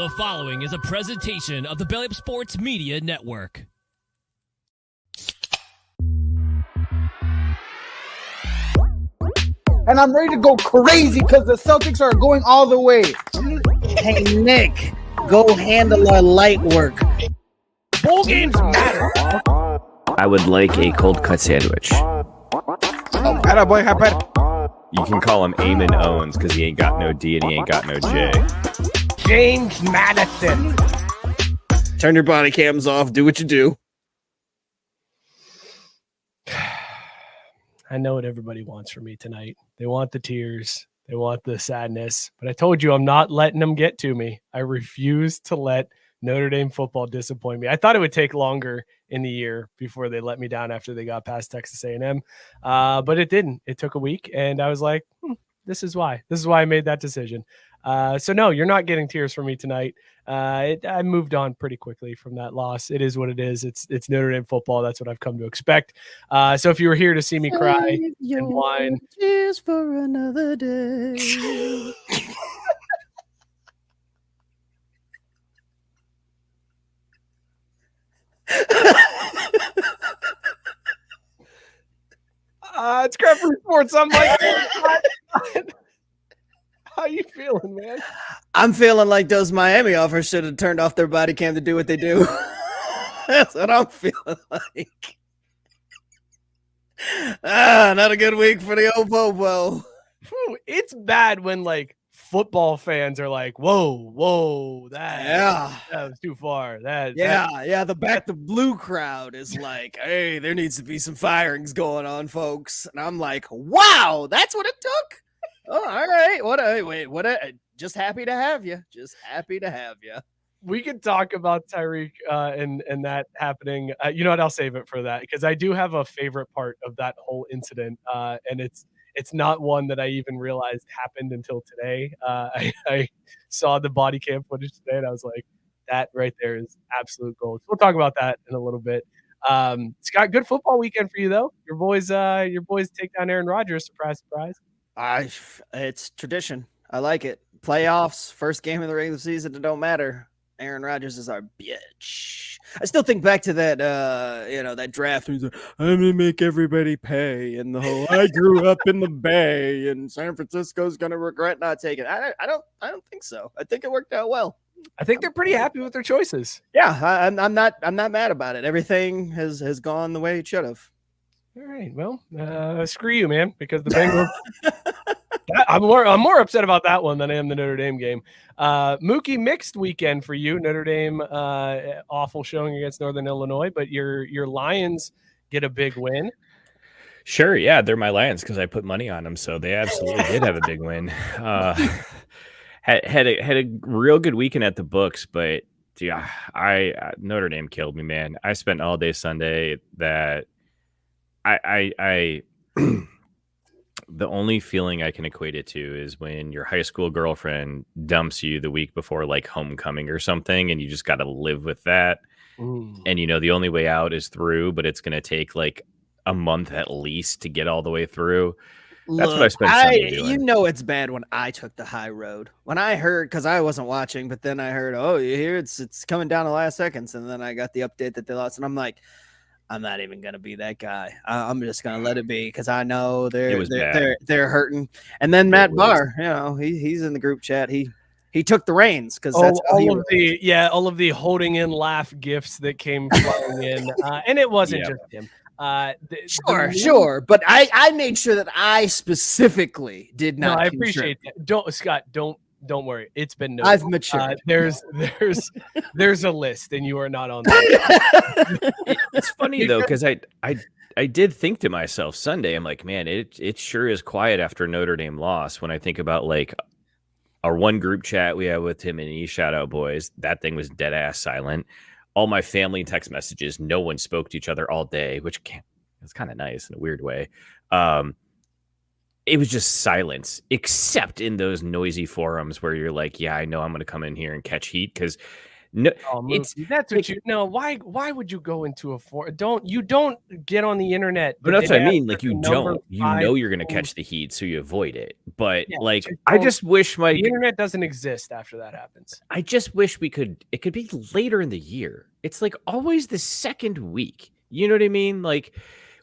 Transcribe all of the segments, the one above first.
The following is a presentation of the Belly Up Sports Media Network. And I'm ready to go crazy because the Celtics are going all the way. Hey, Nick, go handle our light work. Bowl games matter. I would like a cold cut sandwich. Boy, You can call him Eamon Owens because he ain't got no D and he ain't got no J. James Madison. Turn your body cams off. Do what you do. I know what everybody wants from me tonight. They want the tears. They want the sadness. But I told you I'm not letting them get to me. I refuse to let Notre Dame football disappoint me. I thought it would take longer in the year before they let me down after they got past Texas A&M. But it didn't. It took a week. And I was like, this is why. This is why I made that decision. So, no, you're not getting tears from me tonight. I moved on pretty quickly from that loss. It is what it is. It's Notre Dame football. That's what I've come to expect. So if you were here to see me cry and whine. Tears for another day. It's Crefty Sports. I'm like, how you feeling, man? I'm feeling like those Miami offers should have turned off their body cam to do what they do. That's what I'm feeling like. Not a good week for the old Popo. It's bad when like football fans are like, whoa, that was too far. The blue crowd is like, hey, there needs to be some firings going on, folks. And I'm like, wow, that's what it took. Oh, all right. Just happy to have you. We could talk about Tyreek and that happening. You know what? I'll save it for that because I do have a favorite part of that whole incident, and it's not one that I even realized happened until today. I saw the body cam footage today, and I was like, that right there is absolute gold. So we'll talk about that in a little bit. Scott, good football weekend for you though. Your boys take down Aaron Rodgers. Surprise, surprise. It's tradition. I like it. Playoffs, first game of the regular season, it don't matter. Aaron Rodgers is our bitch. I still think back to that, that draft. Who's like, I'm gonna make everybody pay, and the whole I grew up in the Bay, and San Francisco's gonna regret not taking it. I don't think so. I think it worked out well. I think they're pretty happy with their choices. Yeah, I'm not mad about it. Everything has gone the way it should have. All right, well, screw you, man, because the Bengals. I'm more upset about that one than I am the Notre Dame game. Mookie, mixed weekend for you. Notre Dame, awful showing against Northern Illinois, but your Lions get a big win. Sure, yeah, they're my Lions because I put money on them, so they absolutely did have a big win. Had a real good weekend at the books, but yeah, Notre Dame killed me, man. I spent all day Sunday that I the only feeling I can equate it to is when your high school girlfriend dumps you the week before like homecoming or something, and you just got to live with that. Ooh. And the only way out is through, but it's going to take like a month at least to get all the way through. That's what I spent Sunday doing. You know it's bad when I took the high road. When I heard, because I wasn't watching, but then I heard, oh, you hear it's coming down the last seconds, and then I got the update that they lost, and I'm like, I'm not even gonna be that guy. I'm just gonna let it be because I know they're hurting. And then Matt Barr, he's in the group chat. He took the reins because that's all of the holding in laugh gifts that came flowing in, and it wasn't just him. Sure, but I made sure that I specifically did not. No, I appreciate that. Don't worry. It's been noted. I've matured. There's a list, and you are not on that. It's funny though, because I did think to myself Sunday, I'm like, man, it sure is quiet after Notre Dame loss. When I think about like our one group chat we had with Tim and E, shout out boys, that thing was dead ass silent. All my family text messages, no one spoke to each other all day, which it's kind of nice in a weird way. It was just silence, except in those noisy forums where you're like, yeah, I know I'm going to come in here and catch heat because No, Oh, it's Mookie, that's what you know. Why would you go into a don't get on the internet? but that's what I mean. Like, you number don't, you 5 know, you're going to phone. catch the heat, so you avoid it. But Yeah, like, just I don't- just wish The internet doesn't exist after that happens. I just wish it could be later in the year. It's like always the second week. You know what I mean? Like,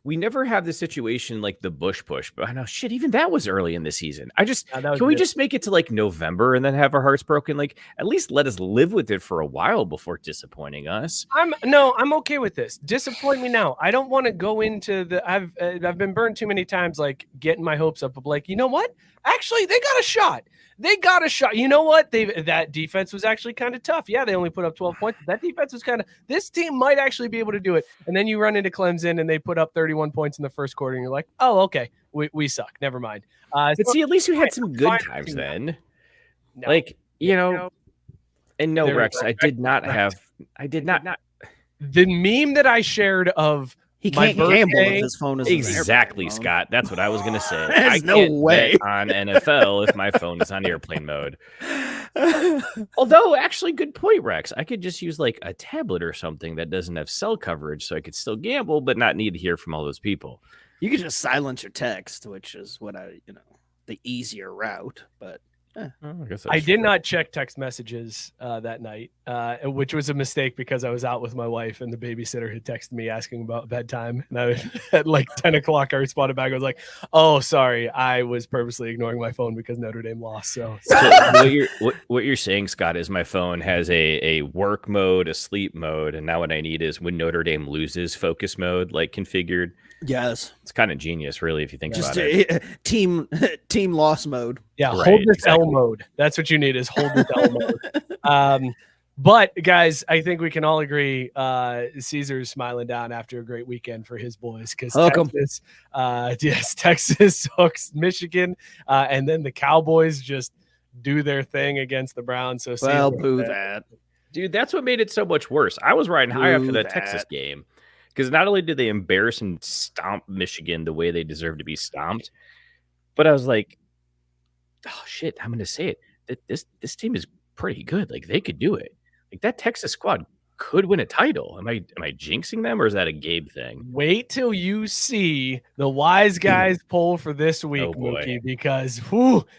we never have the situation like the Bush push, but I know shit, even that was early in the season. Yeah, that was Can we good. just make it to like November and then have our hearts broken? Like, at least let us live with it for a while before disappointing us. I'm okay with this. Disappoint me now. I don't want to go into the. I've been burned too many times, like getting my hopes up of like, you know what? Actually, they got a shot. They got a shot. You know what? That defense was actually kind of tough. Yeah, they only put up 12 points. That defense was kind of. This team might actually be able to do it. And then you run into Clemson and they put up 31 points in the first quarter, and you're like, oh, okay, we suck. Never mind. But see, at least we had some good fine. times then. No. Like, you know, and no, There- Rex, I did not. The meme that I shared of He my can't gamble birthday- if his phone is an Exactly, airplane phone. Scott. That's what I was gonna say. There's I no can't way. bet on NFL if my phone is on airplane mode. Although, actually, good point, Rex. I could just use like a tablet or something that doesn't have cell coverage, so I could still gamble, but not need to hear from all those people. You could just silence your text, which is what the easier route. But I did not check text messages that night, which was a mistake because I was out with my wife and the babysitter had texted me asking about bedtime. And I at like 10 o'clock, I responded back. I was like, oh, sorry. I was purposely ignoring my phone because Notre Dame lost. So what you're saying, Scott, is my phone has a work mode, a sleep mode, and now what I need is when Notre Dame loses, focus mode, like configured. yes, It's kind of genius, really, if you think just about it. team loss mode. yeah, Right, hold this L exactly. mode. That's what you need is hold this L mode. But guys, I think we can all agree Caesar's smiling down after a great weekend for his boys because Hook 'em. Texas hooks Michigan, and then the Cowboys just do their thing against the Browns. So Well, Caesar- boo that. Dude, that's what made it so much worse. I was riding high after Boo that that. Texas game because not only did they embarrass and stomp Michigan the way they deserve to be stomped, but I was like, oh shit, I'm going to say it. This team is pretty good. Like, they could do it. Like, that Texas squad could win a title. Am I jinxing them, or is that a Gabe thing? Wait till you see the wise guys poll for this week, Oh, boy. Mookie, because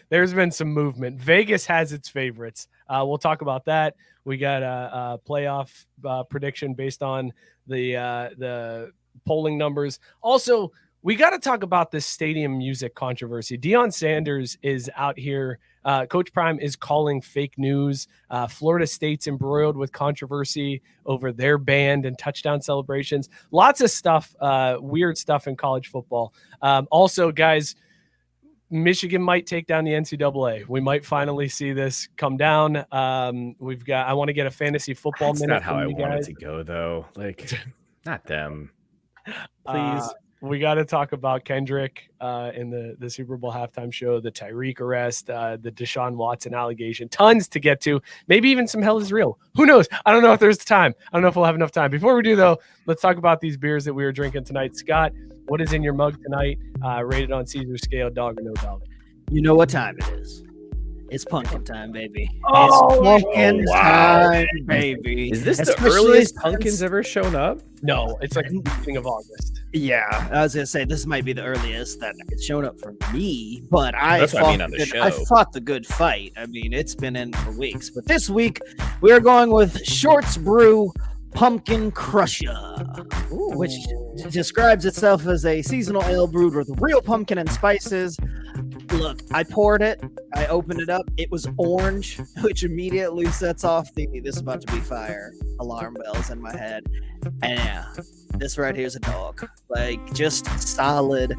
there's been some movement. Vegas has its favorites. We'll talk about that. We got a playoff prediction based on the polling numbers. Also, we got to talk about this stadium music controversy. Deion Sanders is out here. Coach Prime is calling fake news. Florida State's embroiled with controversy over their band and touchdown celebrations. Lots of stuff, weird stuff in college football. Also, guys, Michigan might take down the NCAA. We might finally see this come down. I want to get a fantasy football That's minute not how from I you want guys. it to go, though. Like, not them. Please. We got to talk about Kendrick in the Super Bowl halftime show, the Tyreek arrest, the Deshaun Watson allegation. Tons to get to. Maybe even some hell is real. Who knows? I don't know if there's time. I don't know if we'll have enough time. Before we do, though, let's talk about these beers that we were drinking tonight. Scott, what is in your mug tonight? Rated on Caesar scale, dog or no dog? You know what time it is. It's pumpkin time, baby. Oh, it's pumpkin wow. time, baby. Is this the Especially earliest since- pumpkins ever shown up? No, it's like the beginning of August. Yeah, I was gonna say this might be the earliest that it's shown up for me, but I That's what I fought mean on the show. I fought the good fight. I mean, it's been in for weeks, but this week we are going with Shorts Brew Pumpkin Crusher, which describes itself as a seasonal ale brewed with real pumpkin and spices. Look, I poured it, I opened it up, it was orange, which immediately sets off the "this is about to be fire" alarm bells in my head. And yeah, this right here is a dog, like just solid.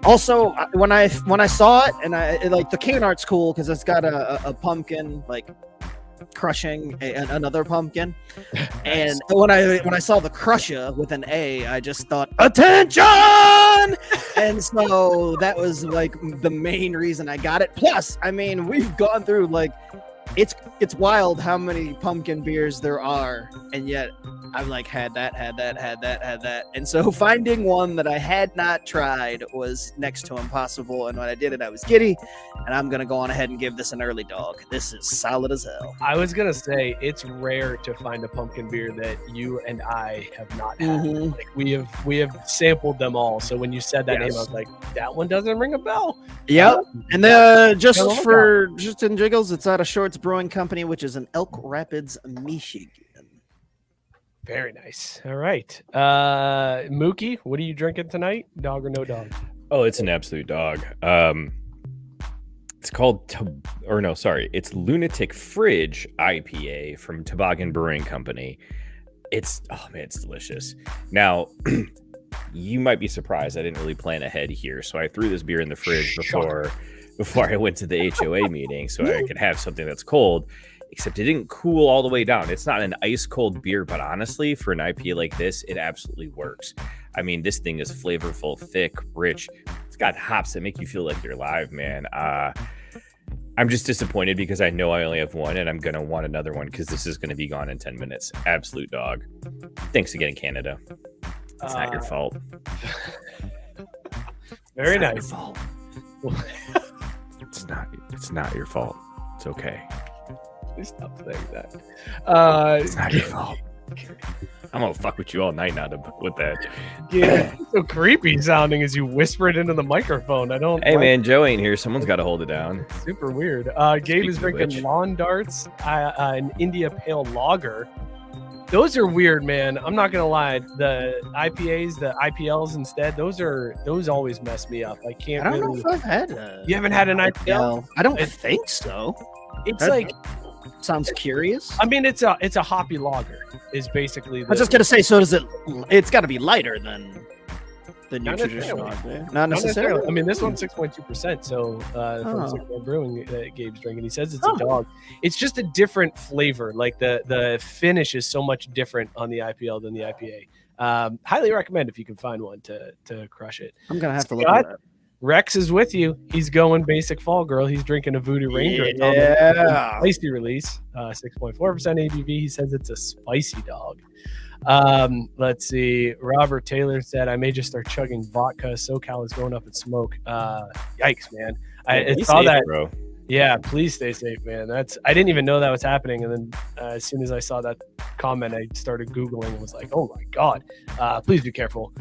Also, when I saw it, and I like the can art's cool because it's got a pumpkin like crushing another pumpkin, and when I saw the crusher with an A, I just thought attention, and so that was like the main reason I got it. Plus, I mean, we've gone through like it's wild how many pumpkin beers there are, and yet I've like had that. And so finding one that I had not tried was next to impossible. And when I did it, I was giddy. And I'm gonna go on ahead and give this an early dog. This is solid as hell. I was gonna say it's rare to find a pumpkin beer that you and I have not had. Mhm. Like we have sampled them all. So when you said that name, I was like, that one doesn't ring a bell. Yep. And just Hello, for just in jiggles, it's out of Shorts Brewing Company, which is in Elk Rapids, Michigan. Very nice. All right. Mookie, what are you drinking tonight? Dog or no dog? Oh, it's an absolute dog. It's called, it's Lunatic Fridge IPA from Toboggan Brewing Company. It's delicious. Now, you might be surprised I didn't really plan ahead here, so I threw this beer in the fridge before I went to the HOA meeting so I could have something that's cold, except it didn't cool all the way down. It's not an ice cold beer, but honestly, for an IPA like this, it absolutely works. I mean, this thing is flavorful, thick, rich. It's got hops that make you feel like you're alive, man. I'm just disappointed because I know I only have one and I'm going to want another one because this is going to be gone in 10 minutes. Absolute dog. Thanks again, Canada. It's not your fault. Very It's not nice. your fault. It's not your fault. It's okay. Please stop saying that. It's not your fault. I'm gonna fuck with you all night now with that. Yeah, it's so creepy sounding as you whisper it into the microphone. I don't. Hey like man, Joe ain't here. Someone's got to hold it down. it. Super weird. Gabe is Speaking of drinking which. lawn darts, an India Pale Lager. Those are weird, man. I'm not gonna lie. The IPAs, the IPLs instead, those always mess me up. I can't. I don't know really, if I've had a You haven't had an IPL? I don't It- think so. It's That like, sounds curious. I mean, it's a hoppy lager. Is basically. I was just gonna say, so does it? It's got to be lighter than your Not traditional necessarily. IPA. Not necessarily. I mean, this one's 6.2%. So from Oh. Sigma Brewing that Gabe's drinking, he says it's Oh. a dog. It's just a different flavor. Like the finish is so much different on the IPL than the IPA. Highly recommend if you can find one to crush it. I'm gonna have to look Scott? at that. Rex is with you. He's going basic fall girl. He's drinking a Voodoo Ranger. It's on the Yeah. spicy release, 6.4% ABV. He says it's a spicy dog. Let's see. Robert Taylor said, I may just start chugging vodka. SoCal is going up in smoke. Yikes, man. I Be saw safe, that. bro. Yeah, please stay safe, man. I didn't even know that was happening. And then as soon as I saw that comment, I started Googling and was like, oh my God, please be careful.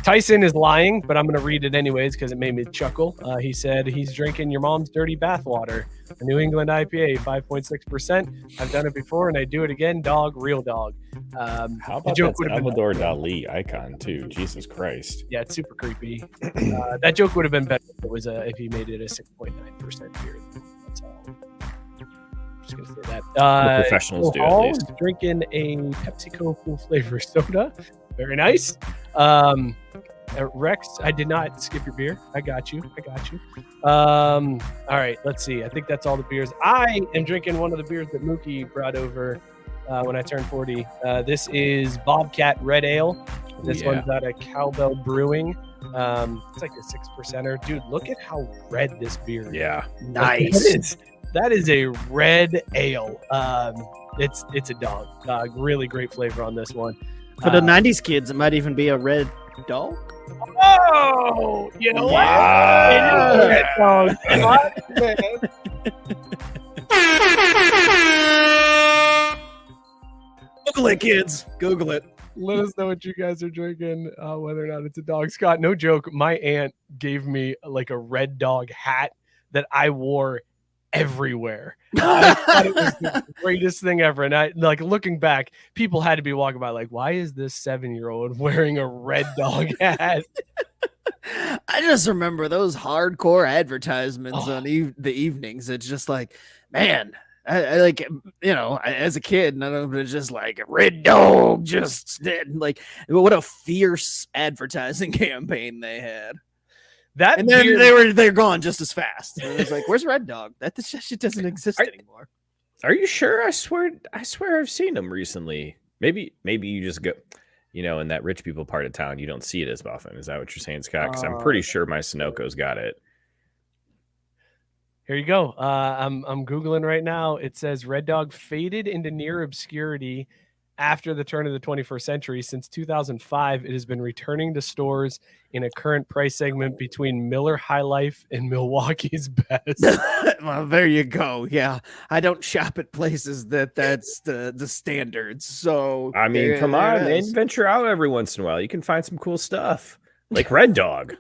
Tyson is lying, but I'm going to read it anyways because it made me chuckle. He said he's drinking your mom's dirty bathwater, a New England IPA, 5.6%. I've done it before and I do it again. Dog, real dog. How the about joke that would have been Salvador Dali icon too? Jesus Christ. Yeah, it's super creepy. That joke would have been better if it was if he made it a 6.9% beer. That's all. I'm just gonna say that. The professionals do, at Hall least. is drinking a PepsiCo full flavor soda. Very nice. Rex, I did not skip your beer. I got you. All right, let's see. I think that's all the beers. I am drinking one of the beers that Mookie brought over when I turned 40. This is Bobcat Red Ale. This Yeah. one's out of Cowbell Brewing. It's like a 6%er. Dude, look at how red this beer is. Yeah. Nice. That is a red ale. It's a dog. Really great flavor on this one. For the '90s kids, it might even be a red dog. Oh, you know Wow. what? It is a red dog. What, man? Google it, kids. Google it. Let us know what you guys are drinking, whether or not it's a dog. Scott, no joke. My aunt gave me like a red dog hat that I wore everywhere. I thought it was the greatest thing ever. And I like looking back, people had to be walking by like, why is this 7-year-old wearing a red dog hat? I just remember those hardcore advertisements Oh. on the evenings. It's just like, man, I like, as a kid, none of it was just like red dog, just like what a fierce advertising campaign they had. That And then beer- they're gone just as fast. And it was like, where's Red Dog? That shit doesn't exist anymore. Are you sure? I swear I've seen them recently. Maybe you just go, in that rich people part of town, you don't see it as often. Is that what you're saying, Scott? Because I'm pretty sure my Sunoco's got it. Here you go. I'm Googling right now. It says Red Dog faded into near obscurity after the turn of the 21st century. Since 2005, it has been returning to stores in a current price segment between Miller High Life and Milwaukee's Best. Well, there you go. Yeah, I don't shop at places that's the standards. So I mean, come there on, it man. is. Venture out every once in a while. You can find some cool stuff like Red Dog.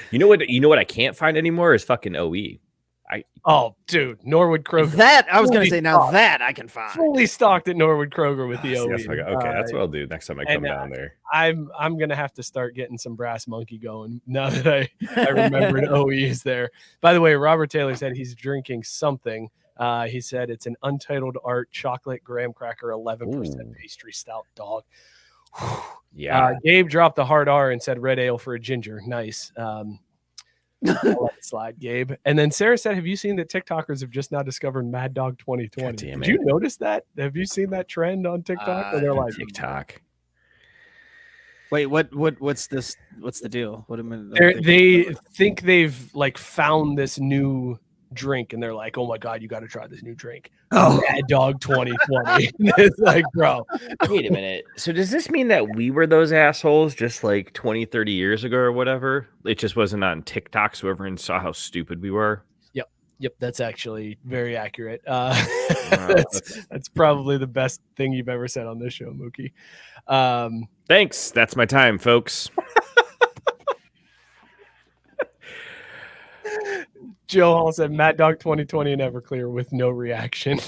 You know what I can't find anymore is fucking OE. Oh, dude, Norwood Kroger. That I was gonna Fully say. Now stocked. that I can find. Fully stocked at Norwood Kroger with the See, OE. okay, that's what I'll do next time I come down there. I'm gonna have to start getting some Brass Monkey going now that I remembered OE is there. By the way, Robert Taylor said he's drinking something. He said it's an Untitled Art chocolate graham cracker 11% pastry stout dog. Yeah. Gabe dropped the hard R and said red ale for a ginger. Nice. I'll let it slide, Gabe. And then Sarah said, have you seen that TikTokers have just now discovered Mad Dog 2020? Did you notice that? Have you seen that trend on TikTok? Where they're like TikTok. Wait, what's this? What's the deal? What am I? they think they've like found this new drink and they're like, oh my god, you got to try this new drink. Mad Dog 2020. It's like, bro, wait a minute. So does this mean that we were those assholes just like 20, 30 years ago or whatever? It just wasn't on TikTok, so everyone saw how stupid we were. Yep, that's actually very accurate. That's probably the best thing you've ever said on this show, Mookie. Thanks. That's my time, folks. Joe Hall said Mad Dog 2020 and Everclear with no reaction.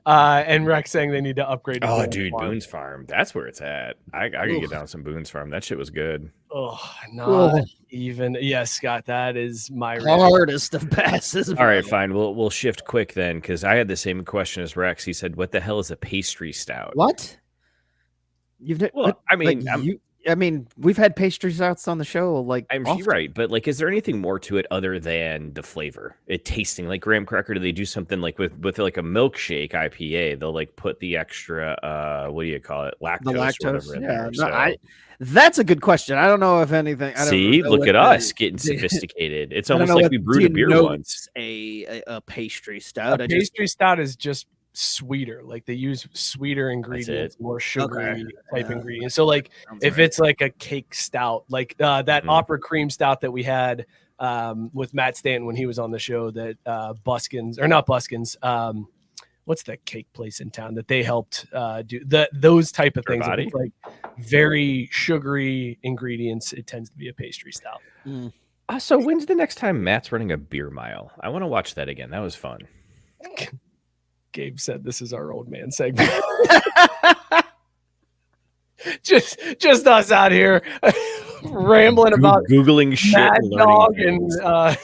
And Rex saying they need to upgrade. To Oh, dude, Boone's Farm. That's where it's at. I gotta get down some Boone's Farm. That shit was good. Oh, not even. Yes, Scott, that is my hardest of passes. All right, fine. We'll shift quick then, because I had the same question as Rex. He said, "What the hell is a pastry stout?" What? I mean, we've had pastry stouts on the show. Like, I'm often. right, but like, is there anything more to it other than the flavor? It tasting like graham cracker? Do they do something like with like a milkshake IPA? They'll like put the extra, what do you call it, lactose? The lactose. In Yeah, there. So, that's a good question. I don't know if anything. See, look at us getting sophisticated. It's almost like we brewed a beer once. A pastry stout. A pastry stout is just sweeter. Like they use sweeter ingredients, more sugary type ingredients. So like if it's like a cake stout, like that opera cream stout that we had with Matt Stanton when he was on the show, that Buskins or not Buskins, what's that cake place in town that they helped do those type of things? It's like very sugary ingredients. It tends to be a pastry stout. So when's the next time Matt's running a beer mile? I want to watch that again. That was fun. Gabe said this is our old man segment. just us out here rambling about Googling shit, Mad Dog and the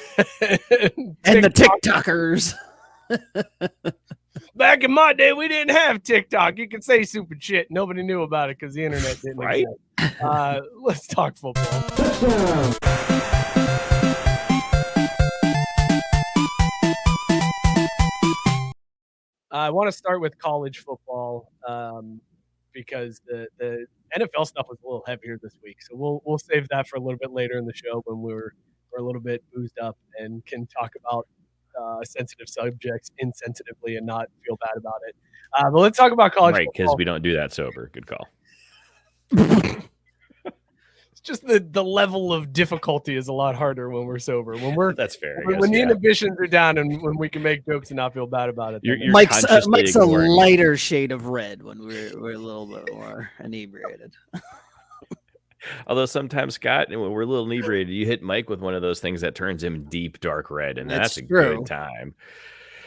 TikTokers. Back in my day, we didn't have TikTok. You could say stupid shit. Nobody knew about it because the internet didn't exist. Let's talk football. I want to start with college football because the NFL stuff was a little heavier this week. So we'll save that for a little bit later in the show when we're a little bit boozed up and can talk about sensitive subjects insensitively and not feel bad about it. But let's talk about college football. Right, because we don't do that sober. Good call. Just the level of difficulty is a lot harder when we're sober. That's fair. When the inhibitions are down and when we can make jokes and not feel bad about it. You're Mike's a lighter shade of red when we're a little bit more inebriated. Although sometimes, Scott, when we're a little inebriated, you hit Mike with one of those things that turns him deep dark red, and that's a good time.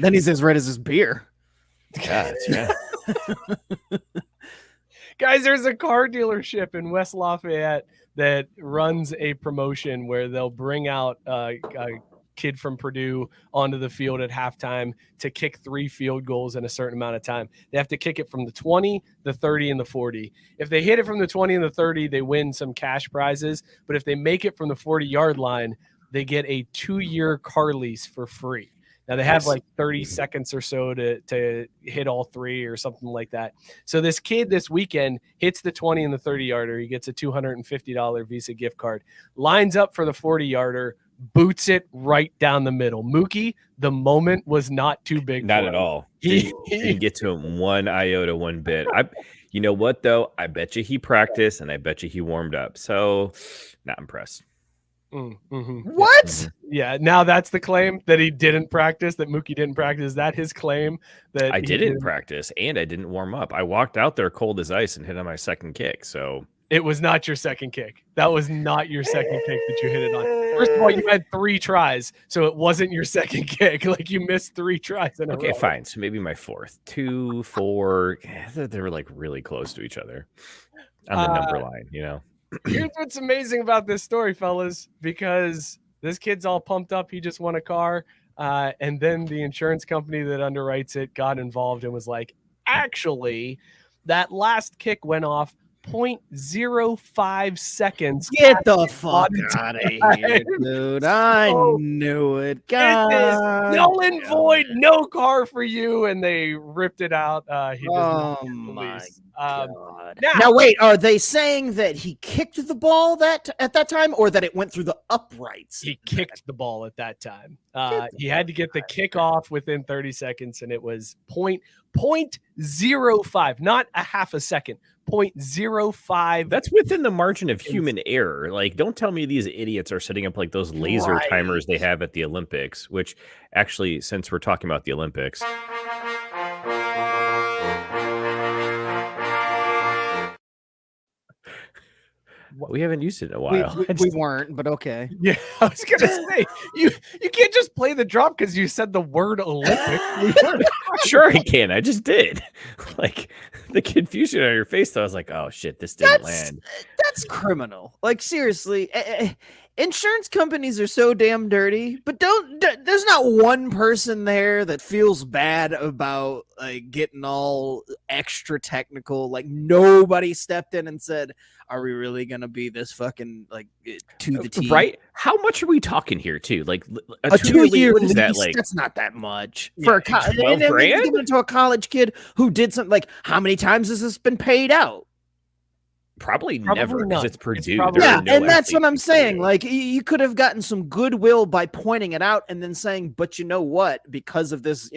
Then he's as red as his beer. Yeah, that's right. Guys, there's a car dealership in West Lafayette that runs a promotion where they'll bring out a kid from Purdue onto the field at halftime to kick 3 field goals in a certain amount of time. They have to kick it from the 20, the 30, and the 40. If they hit it from the 20 and the 30, they win some cash prizes. But if they make it from the 40-yard line, they get a 2-year car lease for free. Now, they have like 30 seconds or so to hit all 3 or something like that. So this kid this weekend hits the 20 and the 30-yarder. He gets a $250 Visa gift card, lines up for the 40-yarder, boots it right down the middle. Mookie, the moment was not too big. Not for at him. all. Didn't get to him one iota, one bit. You know what though? I bet you he practiced and I bet you he warmed up. So, not impressed. Mm-hmm. What? Mm-hmm. Yeah, now that's the claim that he didn't practice, that Mookie didn't practice. Is that his claim? That I didn't practice and I didn't warm up. I walked out there cold as ice and hit on my second kick. So it was not your second kick. That was not your second kick that you hit it on. First of all, you had 3 tries, so it wasn't your second kick. Like you missed 3 tries in a row. Fine. So maybe my fourth. 2, 4. They were like really close to each other on the number line, you know. Here's what's amazing about this story, fellas, because this kid's all pumped up. He just won a car. And then the insurance company that underwrites it got involved and was like, actually, that last kick went off 0.05 seconds. Get the fuck out of here, dude. I knew it. God. It is null and void, no car for you. And they ripped it out. He Oh my God. Now wait, are they saying that he kicked the ball at that time or that it went through the uprights? He kicked the ball at that time. He had to get the kick off within 30 seconds, and it was 0.05, not a half a second. 0.05. That's within the margin of human error. Like, don't tell me these idiots are setting up like those laser timers they have at the Olympics, which actually, since we're talking about the Olympics. We haven't used it in a while. We weren't, but okay. Yeah, I was gonna say you can't just play the drop because you said the word Olympic. Sure, I can. I just did. Like the confusion on your face, though, I was like, "Oh shit, this didn't land." That's criminal. Like seriously, insurance companies are so damn dirty. But there's not one person there that feels bad about like getting all extra technical. Like nobody stepped in and said, "Are we really gonna be this fucking like to the T?" Right? How much are we talking here, too? Like a 2-year lease? lease, That like that's not that much Yeah, for a $12,000? given to a college kid who did something. Like how many times has this been paid out? Probably never, because none. it's Purdue. probably- There are Yeah, no and that's what athletes I'm in saying. Purdue. Like you could have gotten some goodwill by pointing it out and then saying, "But you know what? Because of this,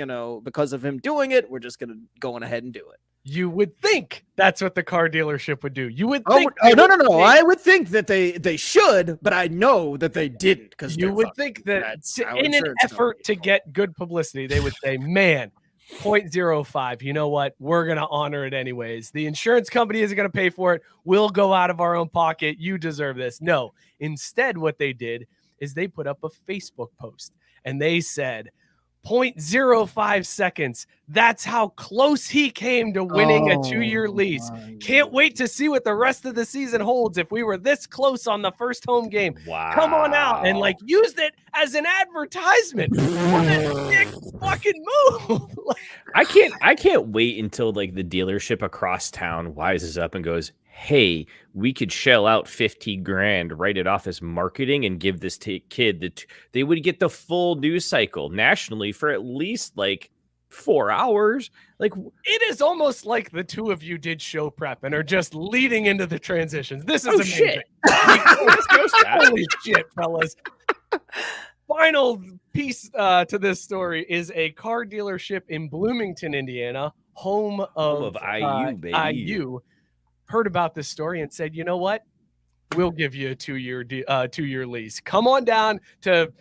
because of him doing it, we're just gonna go on ahead and do it." You would think that's what the car dealership would do. You would Oh, think. no! I would think that they should, but I know that they didn't because You would think that that's how in an insurance effort to get good publicity, they would say, man, 0.05. You know what? We're going to honor it anyways. The insurance company isn't going to pay for it. We'll go out of our own pocket. You deserve this. No. Instead, what they did is they put up a Facebook post and they said, 0.05 seconds. That's how close he came to winning a 2-year lease. Can't wait to see what the rest of the season holds if we were this close on the first home game. Wow. Come on out and like used it as an advertisement. What a dick fucking move. I can't wait until like the dealership across town wises up and goes, "Hey, we could shell out $50,000, write it off as marketing, and give this kid they would get the full news cycle nationally for at least like 4 hours." Like it is almost like the two of you did show prep and are just leading into the transitions. This is amazing. Shit. Holy shit, fellas. Final piece to this story is a car dealership in Bloomington, Indiana, home of IU, baby. IU. Heard about this story and said, you know what? We'll give you a 2-year lease. Come on down to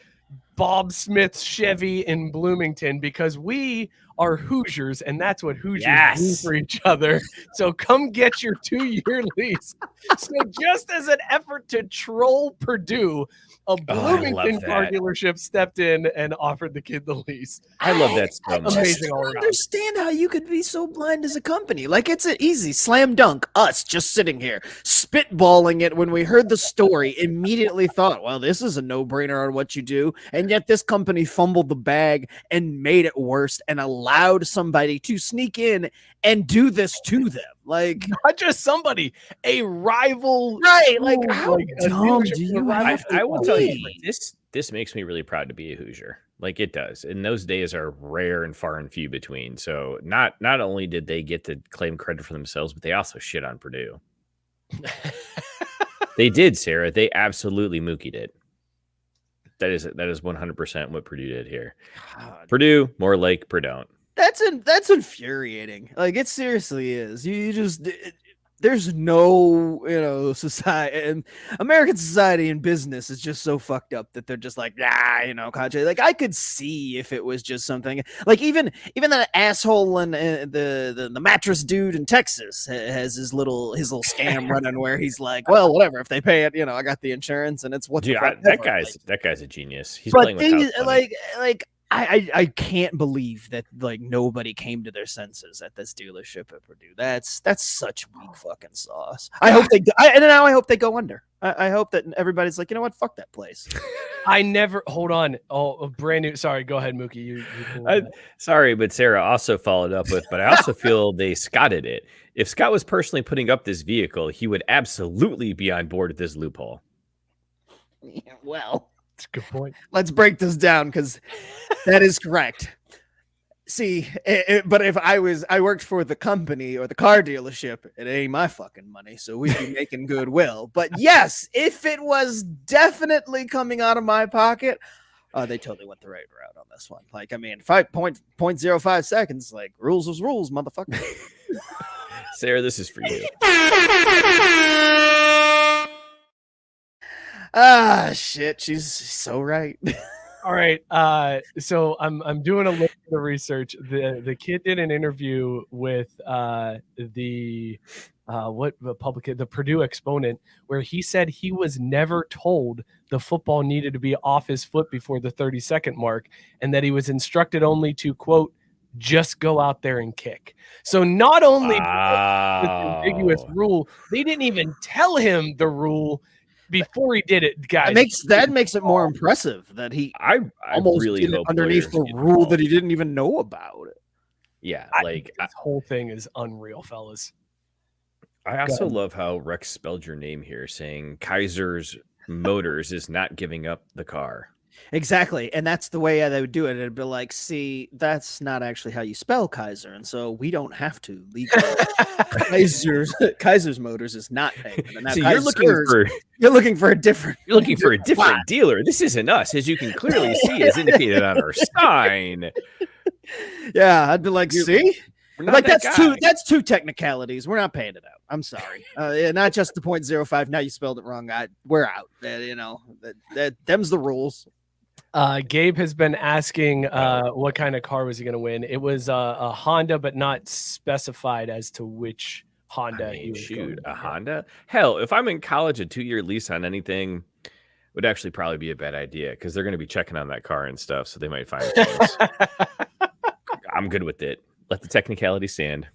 Bob Smith's Chevy in Bloomington because we are Hoosiers and that's what Hoosiers do for each other. So come get your 2-year lease. So just as an effort to troll Purdue, a Bloomington car dealership stepped in and offered the kid the lease. I love that so much. Amazing all I around. don't understand how you could be so blind as a company. Like it's an easy slam dunk. Us just sitting here spitballing it when we heard the story, immediately thought, well, this is a no-brainer on what you do. And yet this company fumbled the bag and made it worse and allowed somebody to sneak in and do this to them. Like not just somebody, a rival. Right. Like how a dumb dealership do with a you rival have I to will tell you, be? this makes me really proud to be a Hoosier. Like it does. And those days are rare and far and few between. So not only did they get to claim credit for themselves, but they also shit on Purdue. They did, Sarah. They absolutely Mookie did. That is 100% what Purdue did here. God. Purdue, more like Purdue. That's infuriating. Like, it seriously is. You just there's no society, and American society and business is just so fucked up that they're just like, contrary. Like, I could see if it was just something like even that asshole and the mattress dude in Texas has his little scam running where he's like, well, whatever, if they pay it, I got the insurance and it's what Dude, the fuck that guy's a genius. He's but playing with house money. I can't believe that like nobody came to their senses at this dealership at Purdue. That's such weak fucking sauce. I hope I hope they go under. I hope that everybody's like, you know what, fuck that place. I never hold on. Oh, a brand new. Sorry, go ahead, Mookie. You Sorry, but Sarah also followed up with, but I also feel they Scotted it. If Scott was personally putting up this vehicle, he would absolutely be on board with this loophole. Yeah, well. That's a good point. Let's break this down because that is correct. See, but if I worked for the company or the car dealership, it ain't my fucking money, so we'd be making goodwill. But yes, if it was definitely coming out of my pocket, they totally went the right route on this one. Like, I mean, 5.05 seconds, like, rules was rules, motherfucker. Sarah, this is for you. Shit, she's so right. All right. So I'm doing a little bit of research. The kid did an interview with the Purdue Exponent, where he said he was never told the football needed to be off his foot before the 30-second mark, and that he was instructed only to, quote, just go out there and kick. So not only this ambiguous rule, they didn't even tell him the rule before he did it, guys. That makes it more impressive that he I almost really did it hope underneath the rule that he didn't even know about it. Yeah, this whole thing is unreal, fellas. I also love how Rex spelled your name here, saying Kaiser's Motors is not giving up the car. Exactly, and that's the way they would do it. It'd be like, see, that's not actually how you spell Kaiser, and so we don't have to legally. Kaiser's Motors is not paying. So you're looking for a different dealer. This isn't us, as you can clearly see, as indicated on our sign. Yeah, I'd be like, see, like that's two technicalities. We're not paying it out. I'm sorry, not just the 0.05. Now you spelled it wrong. We're out. Them's the rules. Gabe has been asking what kind of car was he going to win. It was a Honda, but not specified as to which Honda he was going to. A Honda? Hell, if I'm in college, a 2-year lease on anything would actually probably be a bad idea because they're going to be checking on that car and stuff, so they might find things. I'm good with it. Let the technicality stand.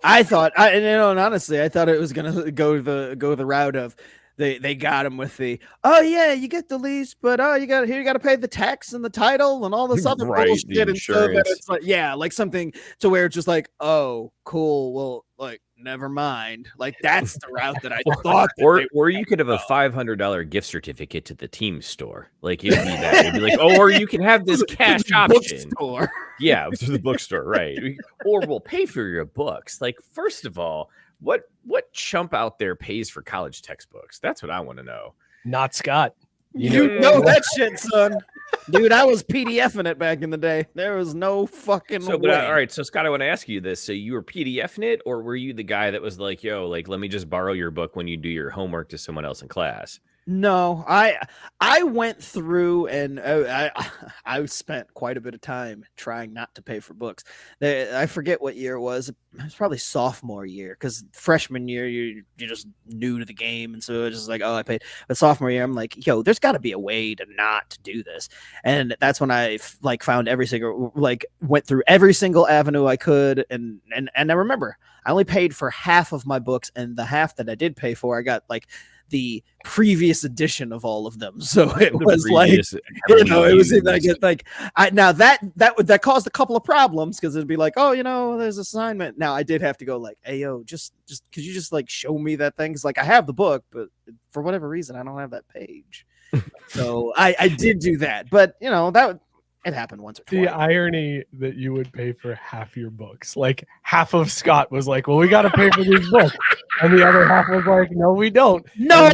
I thought, and honestly, I thought it was going to go the route of they got him with the, oh yeah, you get the lease, but you got to pay the tax and the title and all this other bullshit, and so that it's like, yeah, like something to where it's just like, oh, cool, well, like, never mind. Like, that's the route that I thought. Or you could have a $500 gift certificate to the team store. Like, it'd be that. It'd be like, oh, or you can have this cash option. Bookstore. Yeah, to the bookstore, right? Or we'll pay for your books. Like, first of all, what chump out there pays for college textbooks? That's what I want to know. Not Scott. You know that shit, son. Dude, I was PDFing it back in the day. There was no fucking way. All right, so Scott, I want to ask you this. So you were PDFing it, or were you the guy that was like, yo, like, let me just borrow your book when you do your homework to someone else in class? No, I went through and I spent quite a bit of time trying not to pay for books. I forget what year it was. It was probably sophomore year, because freshman year you're just new to the game, and so it's just like, oh, I paid. But sophomore year, I'm like, yo, there's got to be a way to not do this, and that's when I found went through every single avenue I could, and I remember I only paid for half of my books, and the half that I did pay for, I got like the previous edition of all of them. So it was like, it was now that caused a couple of problems, because it'd be like, oh, there's assignment. Now I did have to go like, hey, yo, just could you just like show me that thing? Cause like I have the book, but for whatever reason, I don't have that page. So I did do that, but it happened once or twice. The irony that you would pay for half your books. Like, half of Scott was like, well, we got to pay for these books. And the other half was like, no, we don't. No.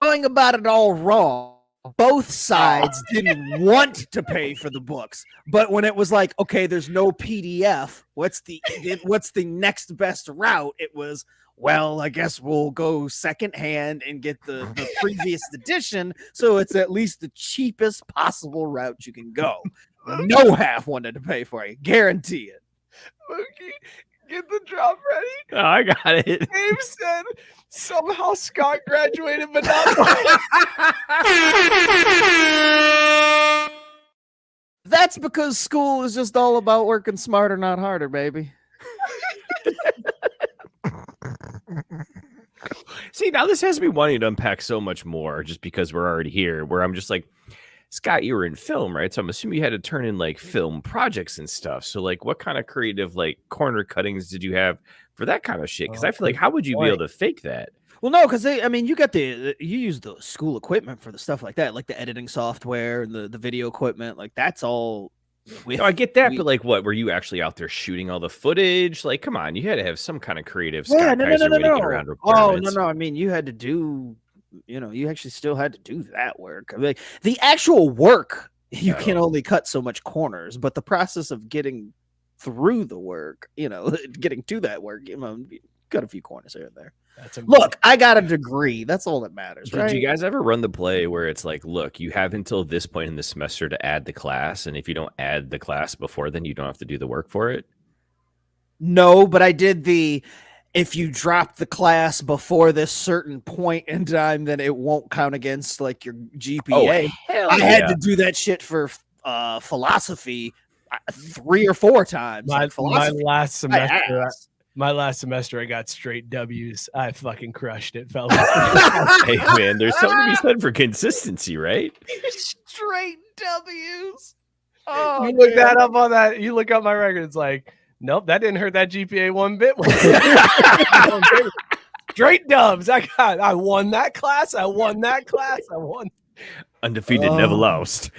going about it all wrong. Both sides didn't want to pay for the books, but when it was like, okay, there's no PDF, what's the next best route? It was, well, I guess we'll go secondhand and get the previous edition, so it's at least the cheapest possible route you can go. No half wanted to pay for it, guarantee it. Mookie, get the drop ready. Oh, I got it. Dave said somehow Scott graduated, but not. That's because school is just all about working smarter, not harder, baby. See, now this has me wanting to unpack so much more just because we're already here, where I'm just like, Scott, you were in film, right? So I'm assuming you had to turn in like film projects and stuff. So like what kind of creative like corner cuttings did you have for that kind of shit? Because I feel like how would you be able to fake that? Well, no, because you use the school equipment for the stuff like that, like the editing software and the video equipment. Like that's all. No, I get that, but like, what were you actually out there shooting all the footage? Like, come on, you had to have some kind of creative. Yeah, no. Oh no, I mean, you had to do. You actually still had to do that work. Like the actual work, you can only cut so much corners, but the process of getting through the work, getting to that work, got a few corners here and there. Look, I got a degree. That's all that matters. Did you guys ever run the play where it's like, look, you have until this point in the semester to add the class, and if you don't add the class before then, you don't have to do the work for it? No, but I did if you drop the class before this certain point in time, then it won't count against like your GPA. Oh, I had to do that shit for philosophy 3 or 4 times. My last semester, I got straight W's. I fucking crushed it, fellas. Hey man, there's something to be said for consistency, right? Straight W's. Oh, you look that up on that. You look up my record. It's like, nope, that didn't hurt that GPA one bit. Straight dubs. I won that class. I won. Undefeated, never lost.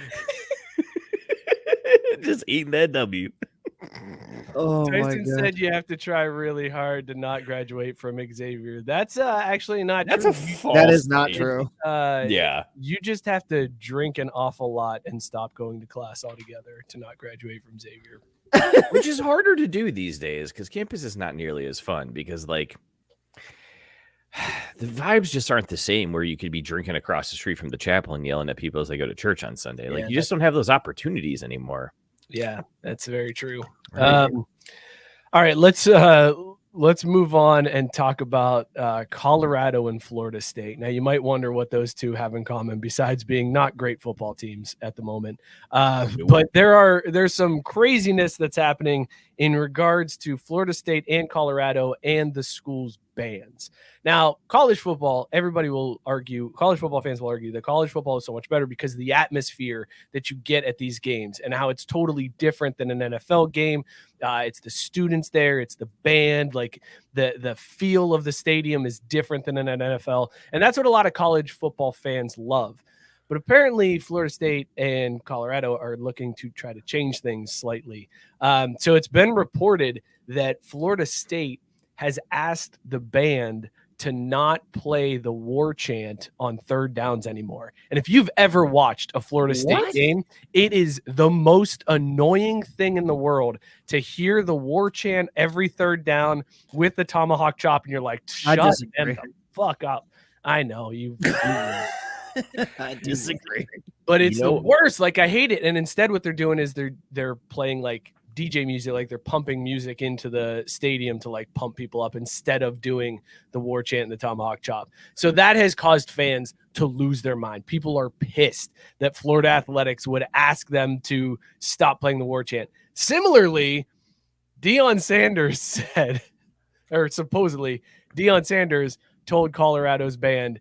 Just eating that W. Tyson said you have to try really hard to not graduate from Xavier. That's actually not true. That is not true. Yeah. You just have to drink an awful lot and stop going to class altogether to not graduate from Xavier. Which is harder to do these days because campus is not nearly as fun because like the vibes just aren't the same where you could be drinking across the street from the chapel and yelling at people as they go to church on Sunday. Like you just don't have those opportunities anymore. Yeah, that's very true. Right. All right, let's move on and talk about Colorado and Florida State. Now, you might wonder what those two have in common besides being not great football teams at the moment. But there's some craziness that's happening in regards to Florida State and Colorado and the school's bans. Now, college football, everybody will argue, college football fans will argue that college football is so much better because of the atmosphere that you get at these games and how it's totally different than an NFL game. It's the students there, it's the band, like the feel of the stadium is different than in an NFL. And that's what a lot of college football fans love. But apparently Florida State and Colorado are looking to try to change things slightly. So it's been reported that Florida State has asked the band to not play the war chant on third downs anymore. And if you've ever watched a Florida State game, it is the most annoying thing in the world to hear the war chant every third down with the tomahawk chop. And you're like, shut them the fuck up. I know you. I disagree. But it's the worst. Like, I hate it. And instead what they're doing is they're playing like DJ music, like they're pumping music into the stadium to like pump people up instead of doing the war chant and the tomahawk chop. So that has caused fans to lose their mind. People are pissed that Florida Athletics would ask them to stop playing the war chant. Similarly, Deion Sanders said, or supposedly Deion Sanders told Colorado's band,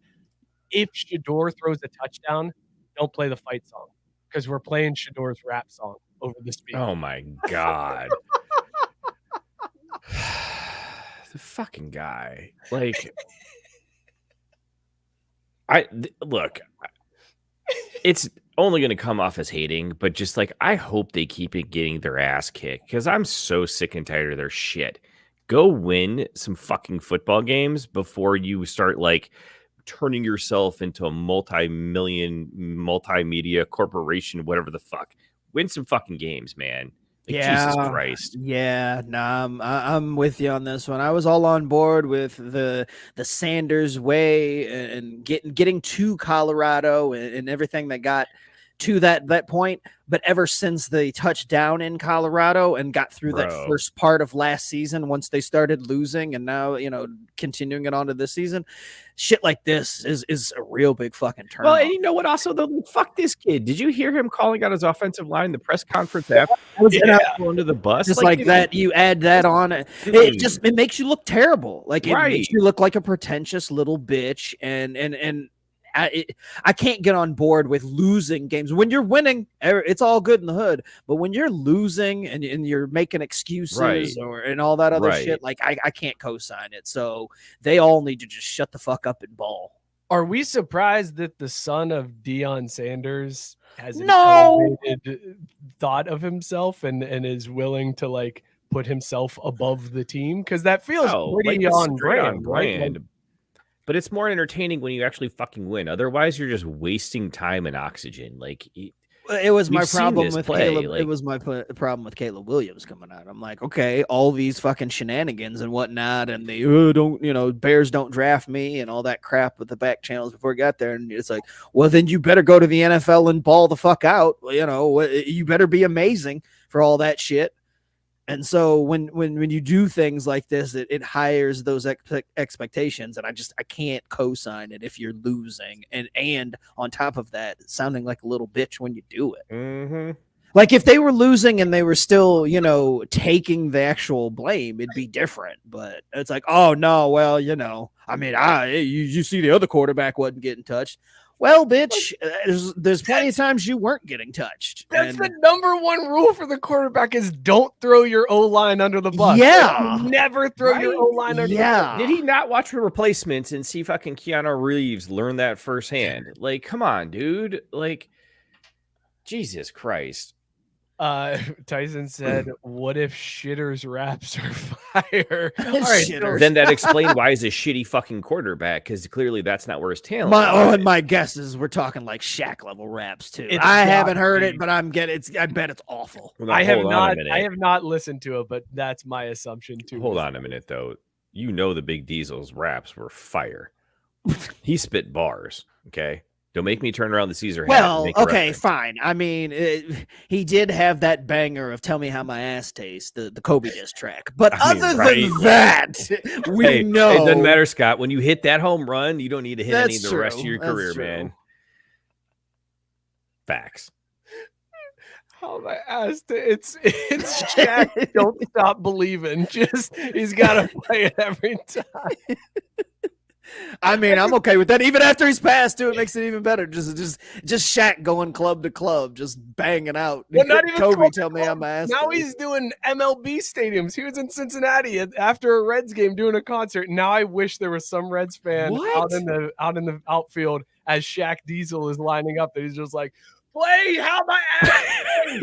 if Shadeur throws a touchdown, don't play the fight song because we're playing Shadeur's rap song over the speaker. Oh my God. The fucking guy. Like, look, it's only going to come off as hating, but just like, I hope they keep getting their ass kicked because I'm so sick and tired of their shit. Go win some fucking football games before you start like turning yourself into a multi-million multimedia corporation, whatever the fuck. Win some fucking games, man. Like, Jesus Christ. Yeah, nah, I'm with you on this one. I was all on board with the Sanders way and getting to Colorado and everything that got to that point. But ever since they touched down in Colorado and got through that first part of last season, once they started losing and now, continuing it on to this season, shit like this is a real big fucking turn. Well, and you know what? Also, though, fuck this kid. Did you hear him calling out his offensive line in the press conference after? Under the bus, just like that. You add that on, it makes you look terrible. Like it makes you look like a pretentious little bitch, and I can't get on board with losing games. When you're winning, it's all good in the hood. But when you're losing and you're making excuses and all that other shit, like I can't co-sign it. So they all need to just shut the fuck up and ball. Are we surprised that the son of Deion Sanders has an elevated thought of himself and is willing to like put himself above the team? Because that feels pretty on brand, right? Like, but it's more entertaining when you actually fucking win. Otherwise, you're just wasting time and oxygen. Like it was my problem with Caleb. It was my problem with Caleb Williams coming out. I'm like, okay, all these fucking shenanigans and whatnot, and the Bears don't draft me and all that crap with the back channels before I got there. And it's like, well, then you better go to the NFL and ball the fuck out. You better be amazing for all that shit. And so when you do things like this, it hires those expectations, and I can't co-sign it if you're losing, and on top of that, sounding like a little bitch when you do it. Mm-hmm. Like if they were losing and they were still, taking the actual blame, it'd be different. But it's like, oh no, well, you see the other quarterback wasn't getting touched. Well, bitch, there's plenty of times you weren't getting touched. That's the number one rule for the quarterback is don't throw your O-line under the bus. Yeah. Like, never throw your O-line under the bus. Did he not watch the replacements and see fucking Keanu Reeves learn that firsthand? Like, come on, dude. Like, Jesus Christ. Tyson said, what if Shitter's raps are fire? All right, then that explained why he's a shitty fucking quarterback, because clearly that's not where his talent is. And my guess is we're talking like Shaq level raps too. I haven't heard it, but I bet it's awful. Well, I have not listened to it, but that's my assumption too. Hold on a minute though. The Big Diesel's raps were fire. He spit bars. Okay. Don't make me turn around the Caesar hat. Well, okay, fine. I mean, he did have that banger of "Tell Me How My Ass Tastes," the Kobe diss track. But other than that, we know it doesn't matter, Scott. When you hit that home run, you don't need to hit any of the rest of your career, man. Facts. How my ass it's Shaq. Don't stop believing. He's got to play it every time. I mean, I'm okay with that. Even after he's passed, too, it makes it even better. Just Shaq going club to club, just banging out. Well, not even Kobe, tell me I'm ass. Now he's doing MLB stadiums. He was in Cincinnati after a Reds game doing a concert. Now I wish there was some Reds fan out in the outfield as Shaq Diesel is lining up. That he's just like, play how my ass.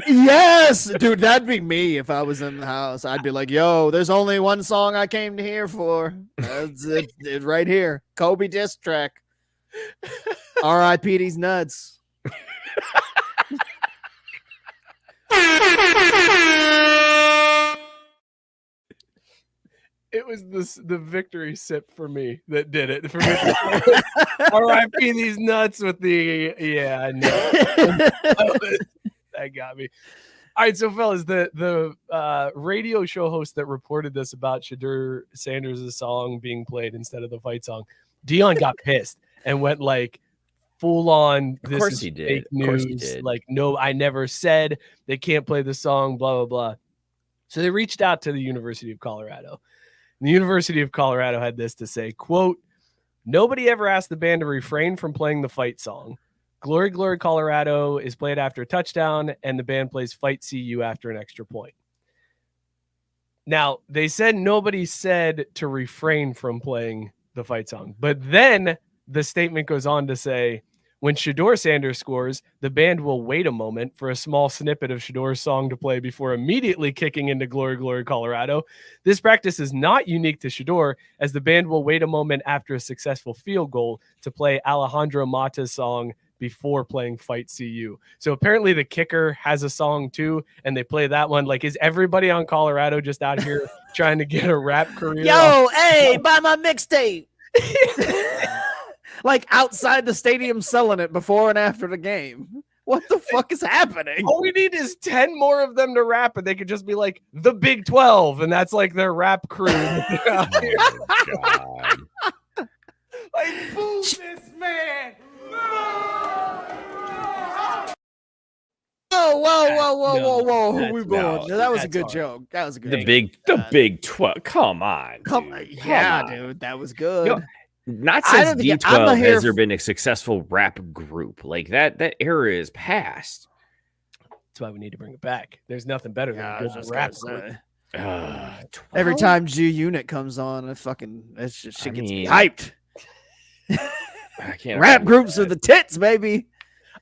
Yes, dude, that'd be me if I was in the house. I'd be like, yo, there's only one song I came to here for. That's it right here. Kobe diss track. R.I.P. these nuts. It was the victory sip for me that did it. For me, R.I.P. these nuts with the I know. That got me. All right, so fellas, the radio show host that reported this about Shadeur Sanders' song being played instead of the fight song, Deion got pissed and went like full on. Of course he did. Fake news. Of course he did. Like, no, I never said they can't play the song. Blah blah blah. So they reached out to the University of Colorado. The University of Colorado had this to say, quote, nobody ever asked the band to refrain from playing the fight song. Glory, Glory, Colorado is played after a touchdown, and the band plays Fight CU after an extra point. Now, they said nobody said to refrain from playing the fight song. But then the statement goes on to say, When Shadeur Sanders scores, the band will wait a moment for a small snippet of Shador's song to play before immediately kicking into Glory, Glory, Colorado. This practice is not unique to Shadeur, as the band will wait a moment after a successful field goal to play Alejandro Mata's song before playing Fight CU. So apparently the kicker has a song too, and they play that one. Like, is everybody on Colorado just out here trying to get a rap career? Yo, hey, buy my mixtape. Like outside the stadium selling it before and after the game. What the fuck is happening? All we need is 10 more of them to rap, and they could just be like the Big 12, and that's like their rap crew. Oh, God. Like, boo this man. Whoa. Who we that's- born? no, That was a that's good hard. joke. That was a good The joke. Big 12. Come on. Come dude. yeah, Come on. dude. That was good. Yo, Not I since don't think- I'm D12 not here has there f- been a successful rap group. Like that era is past. That's why we need to bring it back. There's nothing better than Yeah, a I was good just rap gonna group. say. Every time G Unit comes on, it's just shit I gets me mean, hyped. I can't Rap remember groups that. are the tits, baby.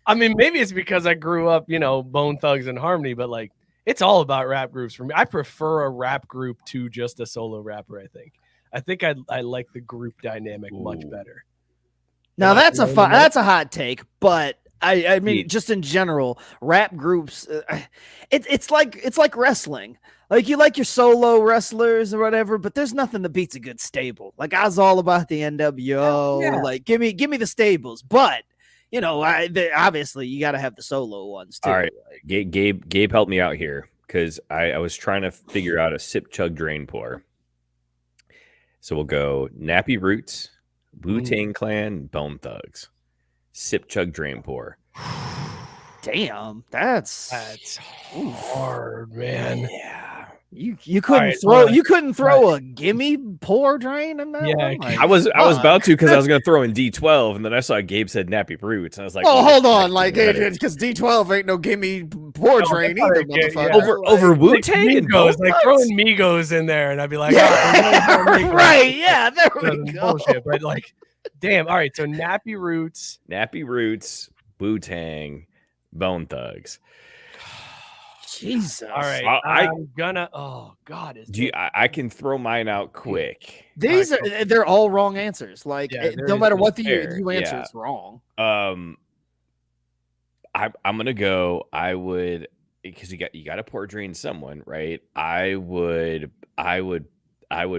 I mean, maybe it's because I grew up, Bone Thugs and Harmony, but like, it's all about rap groups for me. I prefer a rap group to just a solo rapper. I think I like the group dynamic much Ooh. better. Now Yeah, that's you a know fun. what? That's a hot take, but I mean, Yeah. just in general, rap groups. It's like wrestling. Like you like your solo wrestlers or whatever, but there's nothing that beats a good stable. Like I was all about the NWO. Yeah. Like give me the stables, but obviously you got to have the solo ones too. All right. Gabe helped me out here because I was trying to figure out a sip, chug, drain, pour. So we'll go Nappy Roots, Wu-Tang Clan, Bone Thugs. Sip, chug, drain, pour. Damn, that's hard, man. Yeah. you couldn't right, throw hold on. you couldn't throw a gimme pour drain in that. Yeah, one? Like, I was fuck. about to because I was going to throw in D12, and then I saw Gabe said Nappy Roots, and I was like, Oh, well, hold I on, can like get it. because D12 ain't no gimme pour No, drain that's either, not a get- motherfucker. yeah. over Like, Wu-Tang and Migos, Bone like Thugs? throwing Migos in there, and I'd be like, yeah, oh, right, yeah, there we That's go. bullshit. But like, damn. All right, so Nappy Roots. Nappy Roots, Wu-Tang, Bone Thugs. Jesus. All right, I- I'm gonna. Oh God, is I can throw mine out quick. These All right, are they're all wrong answers. Like Yeah, there no is matter no what fair, you answer, yeah. it's wrong. I'm gonna go. I would, because you got to pour drain someone, right? I would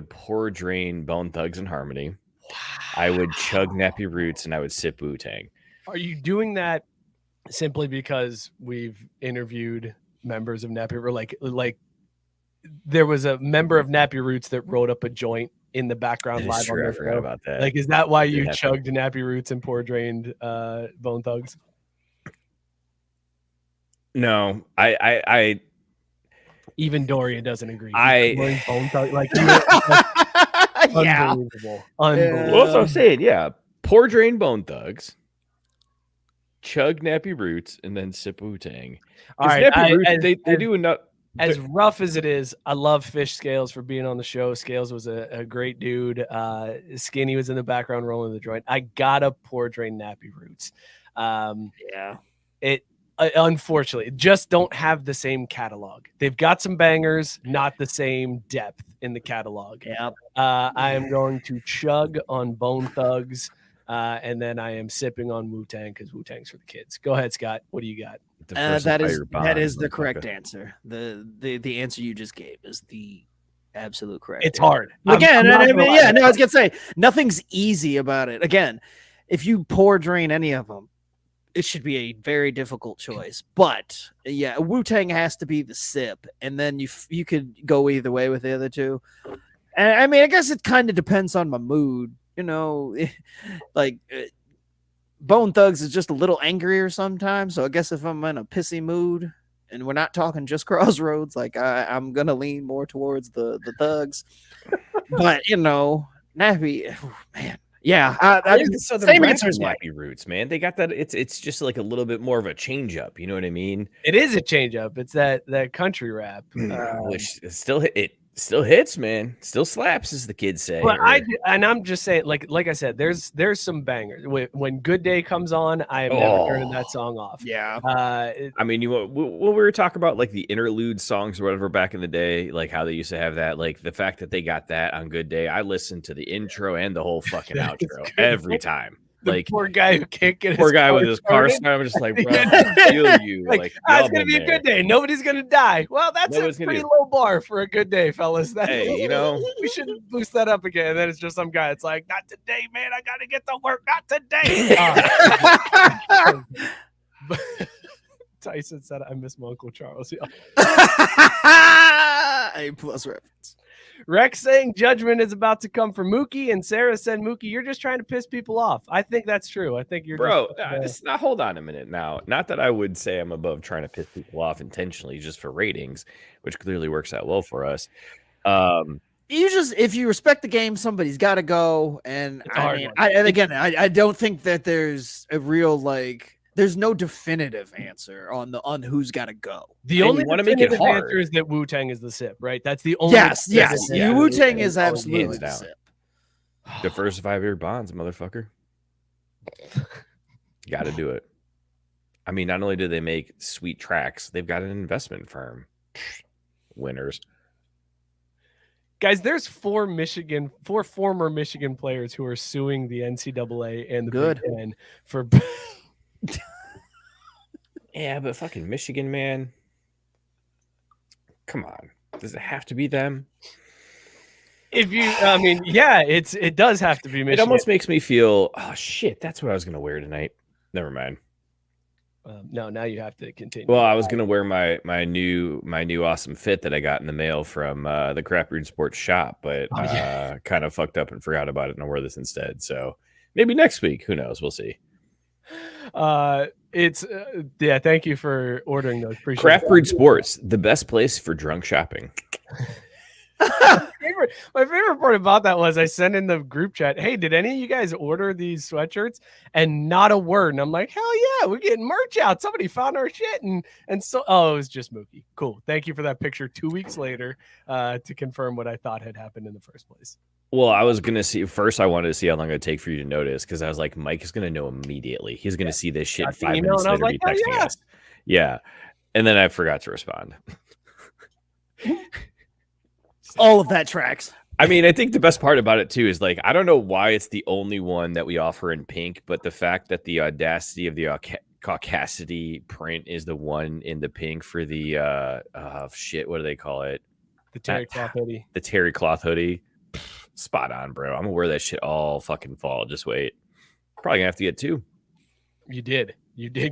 pour drain Bone Thugs and Harmony. I would chug Nappy Roots, and I would sip Wu-Tang. Are you doing that simply because we've interviewed members of Nappy, or like there was a member of Nappy Roots that wrote up a joint in the background That is live on true. I their forgot show? about that. Like, is that why That did you happen. chugged Nappy Roots and pour drained Bone Thugs? No, I Even Dorian doesn't agree. I- Pouring Bone Thugs, like, Yeah. unbelievable. Unbelievable. well, that's what I'm saying. Yeah, pour drain Bone Thugs, chug Nappy Roots, and then sip Wu-Tang. All Because right, Nappy Roots, they as- do enough. As rough as it is, I love Fish Scales for being on the show. Scales was a great dude. Skinny was in the background rolling the joint. I gotta pour drain Nappy Roots. Yeah. It unfortunately just don't have the same catalog. They've got some bangers, not the same depth in the catalog. Yeah. I am going to chug on Bone Thugs, and then I am sipping on Wu-Tang because Wu-Tang's for the kids. Go ahead, Scott. What do you got? That is Diversify the your correct bonds, answer. The answer you just gave is the absolute correct. It's answer. hard. Again, I'm not I gonna mean, lie. yeah, no, I was gonna say nothing's easy about it. Again, if you pour drain any of them, it should be a very difficult choice. But yeah, Wu-Tang has to be the sip, and then you could go either way with the other two. And I mean, I guess it kind of depends on my mood, like. Bone Thugs is just a little angrier sometimes, so I guess if I'm in a pissy mood, and we're not talking just Crossroads, like I'm gonna lean more towards the Thugs. But Nappy, man, yeah, I the Southern same rap answer as mine. Nappy Roots, man. They got that. It's just like a little bit more of a change up. You know what I mean? It is a change up. It's that country rap. Which still it Still hits, man. Still slaps, as the kids say. But I'm just saying, like I said, there's some bangers. When Good Day comes on, I am never turning that song off. Yeah. I mean, when we were talking about like the interlude songs or whatever back in the day, like how they used to have that, like the fact that they got that on Good Day, I listened to the intro and the whole fucking outro every time. The like poor guy who can't get poor guy with his car started. I'm just like, bro, I feel you. Like it's gonna be a good day. Nobody's gonna die. Well, that's a pretty low bar for a good day, fellas. Hey, you know, we should boost that up again. And then it's just some guy. It's like, not today, man. I gotta get to work. Not today. Tyson said, "I miss my Uncle Charles." Yeah. A plus reference. Rex saying judgment is about to come for Mookie, and Sarah said, Mookie, you're just trying to piss people off. I think that's true. I think you're now hold on a minute now. Not that I would say I'm above trying to piss people off intentionally just for ratings, which clearly works out well for us. If you respect the game, somebody's got to go. And I don't think that there's a real there's no definitive answer on who's got to go. The only want to make it hard answer is that Wu-Tang is the SIP, right? That's the only. Yes. Wu-Tang is absolutely the SIP. Diversify your bonds, motherfucker. Got to do it. I mean, not only do they make sweet tracks, they've got an investment firm. Winners. Guys, there's four former Michigan players who are suing the NCAA and the Big Ten for. Yeah, but fucking Michigan, man. Come on. Does it have to be them? It does have to be Michigan. It almost makes me feel, oh shit, that's what I was going to wear tonight. Never mind. No, now you have to continue. Well, I was going to wear my new awesome fit that I got in the mail from the Crap Rude Sports shop, but kind of fucked up and forgot about it, and I wore this instead. So maybe next week, who knows? We'll see. Thank you for ordering those. Appreciate Craft Breed Sports, the best place for drunk shopping. My favorite part about that was I sent in the group chat, hey, did any of you guys order these sweatshirts? And not a word. And I'm like, hell yeah, we're getting merch out. Somebody found our shit. And so, it was just Mookie. Cool. Thank you for that picture 2 weeks later to confirm what I thought had happened in the first place. Well, I was going to see first. I wanted to see how long it would take for you to notice, because I was like, Mike is going to know immediately. He's going to see this shit 5 minutes later. Be texting us. Yeah. And then I forgot to respond. All of that tracks. I mean, I think the best part about it too is I don't know why it's the only one that we offer in pink, but the fact that the audacity of the caucasity print is the one in the pink for the what do they call it? The terry cloth hoodie. The terry cloth hoodie. Spot on, bro. I'm gonna wear that shit all fucking fall. Just wait. Probably gonna have to get 2. You did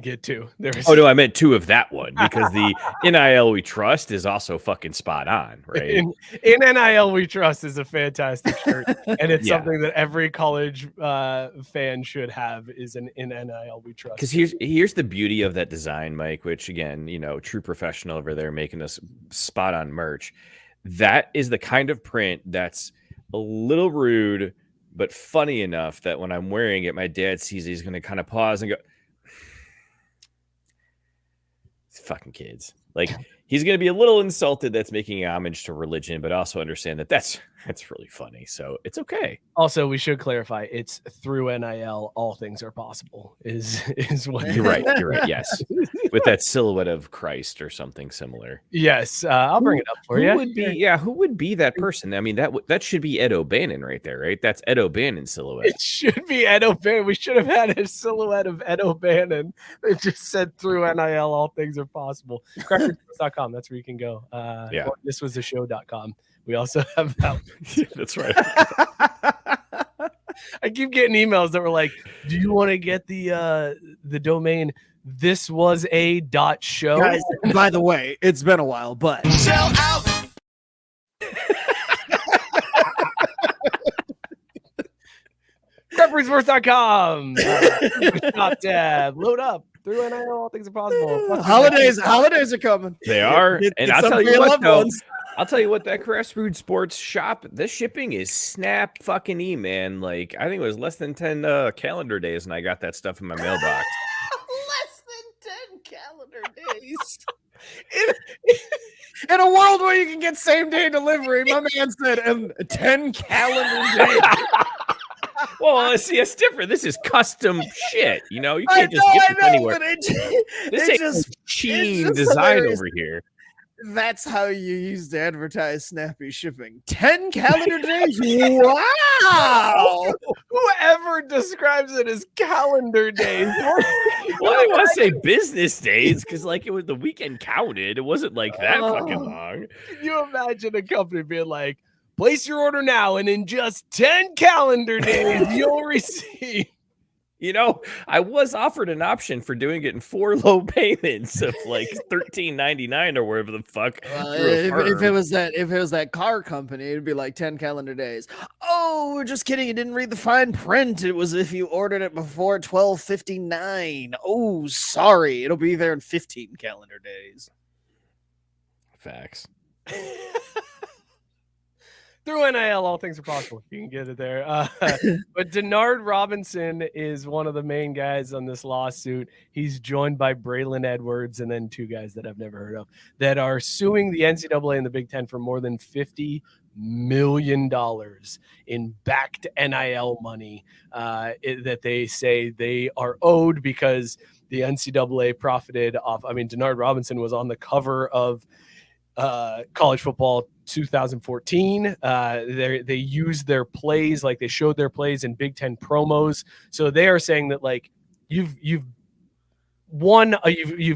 get 2. Oh no, I meant 2 of that one, because the NIL We Trust is also fucking spot on, right? In NIL We Trust is a fantastic shirt, and it's something that every college fan should have, is an in NIL We Trust. Because here's the beauty of that design, Mike, which again, true professional over there making us spot on merch. That is the kind of print that's a little rude, but funny enough that when I'm wearing it, my dad sees it, he's going to kind of pause and go, fucking kids. He's going to be a little insulted that's making homage to religion, but also understand that that's really funny. So it's okay. Also, we should clarify, it's through NIL, all things are possible is what you're right. You're right. Yes. With that silhouette of Christ or something similar. Yes. I'll bring it up for you. Who would be that person? I mean, that should be Ed O'Bannon right there, right? That's Ed O'Bannon silhouette. It should be Ed O'Bannon. We should have had a silhouette of Ed O'Bannon. It just said through NIL, all things are possible. Crackersports.com. That's where you can go. This was the show.com. We also have that. That's right. I keep getting emails that were like, do you want to get the domain this was a .show? Guys, by the way, it's been a while, but sell out. Preppersports.com. Top tab. Load up. Through NIL, all things are possible. Holidays are coming. They are. And I'll tell you what, though. I'll tell you what, that Craft Rude Sports shop, the shipping is snap fucking E, man. I think it was less than 10 calendar days, and I got that stuff in my mailbox. Less than 10 calendar days. In a world where you can get same day delivery, my man said 10 calendar days. Well, see, it's different. This is custom shit. You know, you can't just get this anywhere. But This ain't just cheap design hilarious. over here. That's how you used to advertise snappy shipping. 10 calendar days? Wow! Whoever describes it as calendar days. Well, I want to say business days because, like, it was the weekend counted. It wasn't like that fucking long. Can you imagine a company being like, place your order now, and in just 10 calendar days, you'll receive. You know, I was offered an option for doing it in 4 low payments of like $13.99 or whatever the fuck. If it was that car company, it'd be like 10 calendar days. Oh, we're just kidding. You didn't read the fine print. It was if you ordered it before 12:59. Oh, sorry. It'll be there in 15 calendar days. Facts. Through NIL, all things are possible. You can get it there. But Denard Robinson is one of the main guys on this lawsuit. He's joined by Braylon Edwards and then 2 guys that I've never heard of that are suing the NCAA and the Big Ten for more than $50 million in backed NIL money that they say they are owed because the NCAA profited off. I mean, Denard Robinson was on the cover of college football 2014. They used their plays, like they showed their plays in Big Ten promos. So they are saying that like you've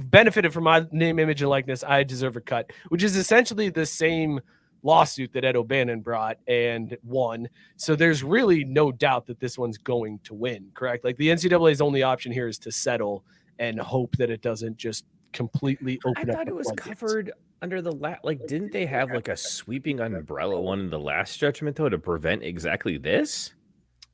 benefited from my name, image, and likeness. I deserve a cut, which is essentially the same lawsuit that Ed O'Bannon brought and won. So there's really no doubt that this one's going to win, correct? Like the NCAA's only option here is to settle and hope that it doesn't just completely open up. I thought it was covered under the like, didn't they have like a sweeping umbrella one in the last judgment though to prevent exactly this?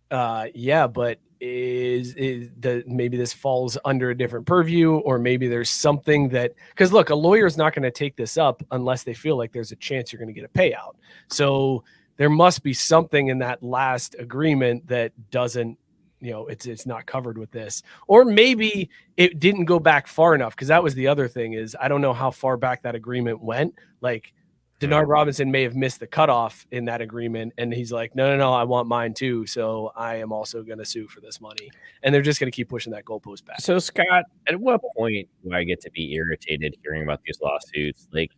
Yeah, but maybe this falls under a different purview, or maybe there's something that, because look, a lawyer is not going to take this up unless they feel like there's a chance you're going to get a payout. So there must be something in that last agreement that doesn't, it's not covered with this, or maybe it didn't go back far enough. Cause that was the other thing is I don't know how far back that agreement went. Like Denard Robinson may have missed the cutoff in that agreement. And he's like, no, I want mine too. So I am also going to sue for this money. And they're just going to keep pushing that goalpost back. So Scott, at what point do I get to be irritated hearing about these lawsuits? Like,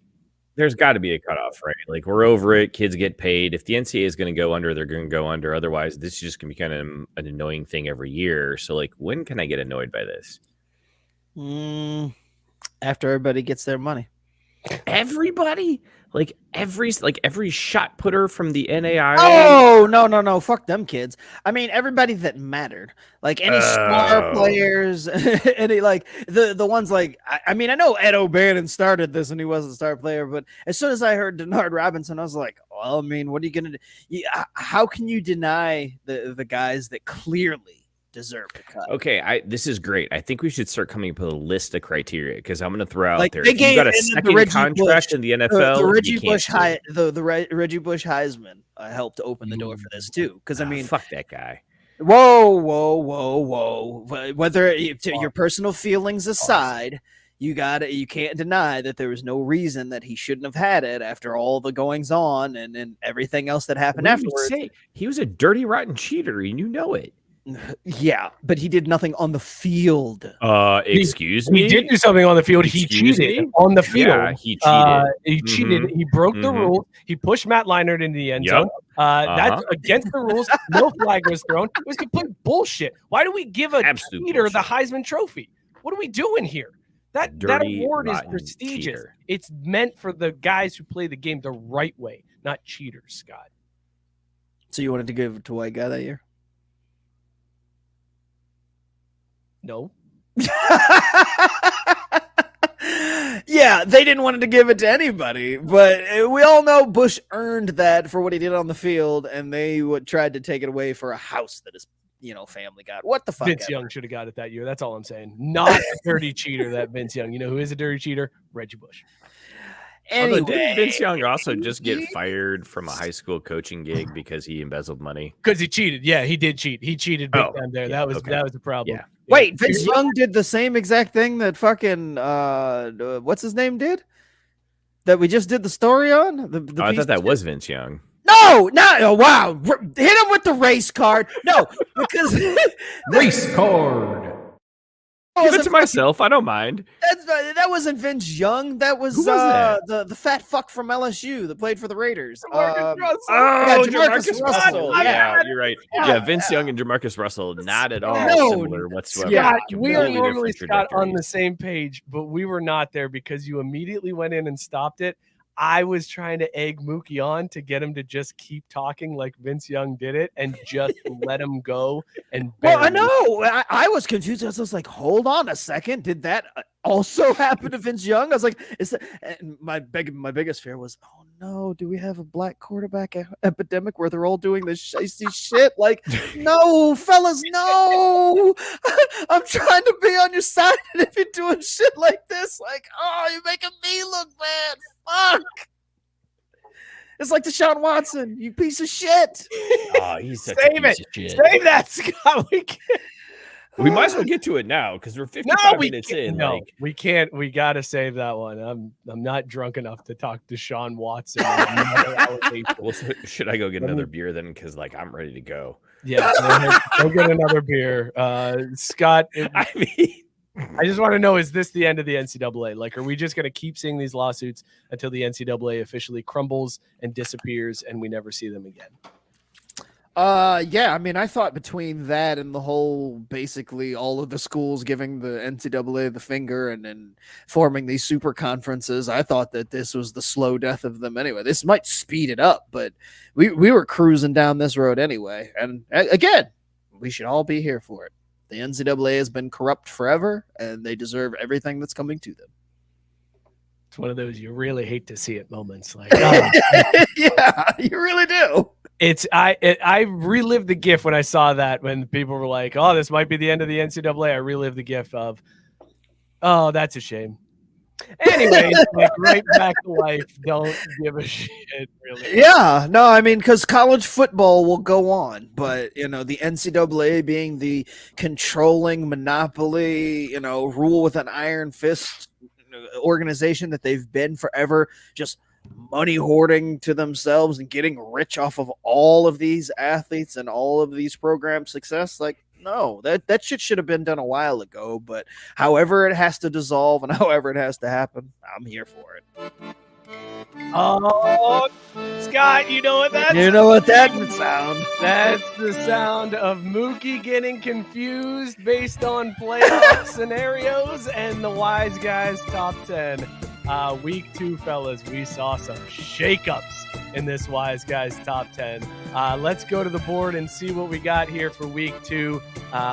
there's got to be a cutoff, right? Like, we're over it. Kids get paid. If the NCAA is going to go under, they're going to go under. Otherwise, this is just going to be kind of an annoying thing every year. So, like, when can I get annoyed by this? After everybody gets their money. Everybody? Like every shot putter from the NAIA? Oh, no. Fuck them kids. I mean, everybody that mattered. Like any star players, any like the ones like, I mean, I know Ed O'Bannon started this and he wasn't a star player, but as soon as I heard Denard Robinson, I was like, well, I mean, what are you going to do? How can you deny the guys that clearly deserve a cut? Okay, this is great. I think we should start coming up with a list of criteria because I'm going to throw out like there. They if you got a second contract Bush, in the NFL. The Reggie Bush Reggie Bush Heisman helped open the door for this too. Because I mean, fuck that guy. Whoa. Whether your personal feelings aside, you can't deny that there was no reason that he shouldn't have had it after all the goings on and everything else that happened afterwards. He was a dirty, rotten cheater, and you know it. Yeah, but he did nothing on the field. Excuse me? He did do something on the field. He cheated on the field. Yeah, he cheated. He cheated. He broke the rule. He pushed Matt Leinart into the end zone. That's against the rules. No flag was thrown. It was complete bullshit. Why do we give a cheater the Heisman Trophy? What are we doing here? That award is prestigious. Cheater. It's meant for the guys who play the game the right way, not cheaters, Scott. So you wanted to give it to a white guy that year? No. Yeah, they didn't want to give it to anybody, but we all know Bush earned that for what he did on the field, and they tried to take it away for a house that his family got. What the fuck? Vince Young should have got it that year. That's all I'm saying. Not a dirty cheater, that Vince Young. You know who is a dirty cheater? Reggie Bush. Anyway, didn't Vince Young also just get fired from a high school coaching gig because he embezzled money? Because he cheated. Yeah, he did cheat. He cheated big time there. Yeah, that was the problem. Yeah. Wait, Vince Young did the same exact thing that fucking what's his name did? that we just did the story on? I thought that was Vince Young. No, oh, wow. Hit him with the race card. No, because Race card. Give it to myself. I don't mind. That wasn't Vince Young. That was, Who was the fat fuck from LSU that played for the Raiders. Jamarcus Russell. Yeah. Yeah, you're right. Yeah, Vince Young and Jamarcus Russell, not at all No. similar whatsoever. Yeah, we are Completely normally, different Scott, on the trajectories. same page, but we were not there because you immediately went in and stopped it. I was trying to egg Mookie on to get him to just keep talking like Vince Young did it and just let him go. And Well, I bury him. know. I was confused. I was like, hold on a second. Did that also happen to Vince Young? I was like, and my biggest fear was, oh no, do we have a black quarterback epidemic where they're all doing this shicey shit? Like, no, fellas, no. I'm trying to be on your side, and if you're doing shit like this, like, oh, you're making me look bad. Fuck. It's like Deshaun Watson, you piece of shit. Oh, he's such Save a piece it. of shit. Save that, Scott. We might as well get to it now because we're 55 No, we minutes can't. in. No, Like, we can't. We got to save that one. I'm not drunk enough to talk Deshaun Watson. well, should I go get another beer then? Because like I'm ready to go. Yeah, go ahead. Go get another beer, Scott. I mean, I just want to know: is this the end of the NCAA? Like, are we just going to keep seeing these lawsuits until the NCAA officially crumbles and disappears, and we never see them again? Yeah, I mean, I thought between that and the whole, basically all of the schools giving the NCAA the finger and then forming these super conferences, I thought that this was the slow death of them anyway. This might speed it up, but we were cruising down this road anyway. And again, we should all be here for it. The NCAA has been corrupt forever, and they deserve everything that's coming to them. It's one of those you really hate to see it moments. Like, Yeah, you really do. I relived the gif when I saw that, when people were like, oh, this might be the end of the NCAA. I relived the gif of, oh, that's a shame. Anyway, like right back to life. Don't give a shit, really. Yeah, no, I mean, because college football will go on, but, the NCAA being the controlling monopoly, rule with an iron fist organization that they've been forever, just money hoarding to themselves and getting rich off of all of these athletes and all of these program success. Like, no, that shit should have been done a while ago, but however it has to dissolve and however it has to happen, I'm here for it. Oh, Scott, you know what that's? You know what that would sound? That's the sound of Mookie getting confused based on playoff scenarios and the Wise Guys top 10. Week 2, fellas, we saw some shakeups in this Wise Guys top 10. Let's go to the board and see what we got here for week 2.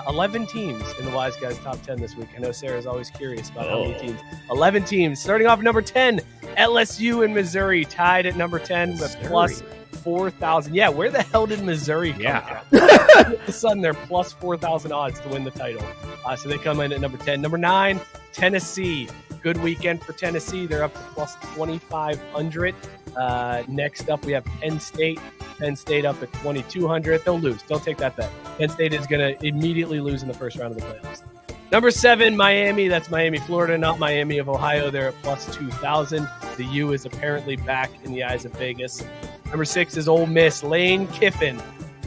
11 teams in the Wise Guys top 10 this week. I know Sarah's always curious about how many teams. 11 teams. Starting off at number 10, LSU and Missouri tied at number 10 with plus 4,000. Yeah, where the hell did Missouri come from? All of a sudden, they're plus 4,000 odds to win the title. So they come in at number 10. Number 9, Tennessee. Good weekend for Tennessee. They're up to plus 2,500. Next up, we have Penn State. Penn State up at 2,200. They'll lose. Don't take that bet. Penn State is going to immediately lose in the first round of the playoffs. Number 7, Miami. That's Miami, Florida, not Miami of Ohio. They're at plus 2,000. The U is apparently back in the eyes of Vegas. Number 6 is Ole Miss. Lane Kiffin,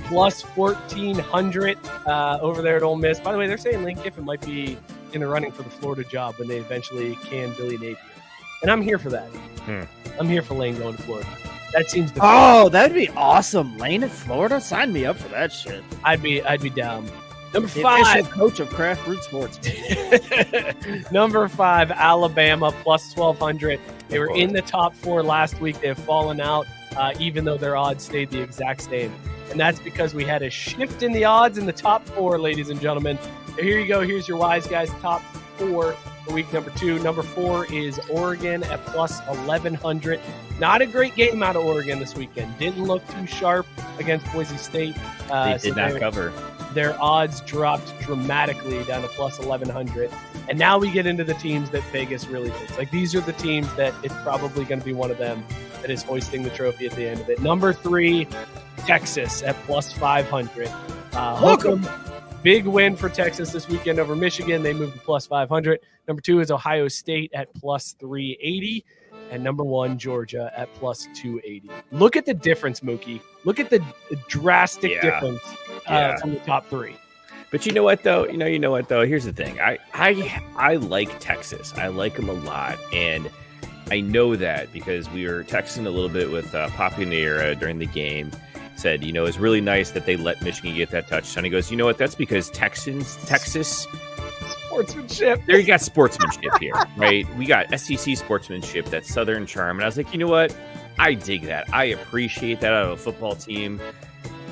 plus 1,400 over there at Ole Miss. By the way, they're saying Lane Kiffin might be in the running for the Florida job when they eventually can Billy Napier. And I'm here for that. I'm here for Lane going to Florida. That seems to that'd be awesome. Lane in Florida? Sign me up for that shit. I'd be down. Number The 5. official coach of Craft Root Sports. Number 5, Alabama, plus 1,200. They were in the top 4 last week. They have fallen out, even though their odds stayed the exact same. And that's because we had a shift in the odds in the top 4, ladies and gentlemen. So here you go. Here's your Wise Guys top 4 for week number 2. Number 4 is Oregon at plus 1,100. Not a great game out of Oregon this weekend. Didn't look too sharp against Boise State. They did not cover. Their odds dropped dramatically down to plus 1,100. And now we get into the teams that Vegas really thinks. Like, these are the teams that it's probably going to be one of them that is hoisting the trophy at the end of it. Number 3, Texas at plus 500. big win for Texas this weekend over Michigan. They moved to plus 500. Number 2 is Ohio State at plus 380. And number 1, Georgia at plus 280. Look at the difference, Mookie. Look at the drastic difference from the top 3. But you know what though? You know what though? Here's the thing. I like Texas. I like them a lot, and I know that because we were texting a little bit with Papi Neira during the game. Said, it's really nice that they let Michigan get that touchdown. He goes, you know what? That's because Texas sportsmanship. There you got sportsmanship here, right? We got SEC sportsmanship, that Southern charm. And I was like, you know what? I dig that. I appreciate that out of a football team,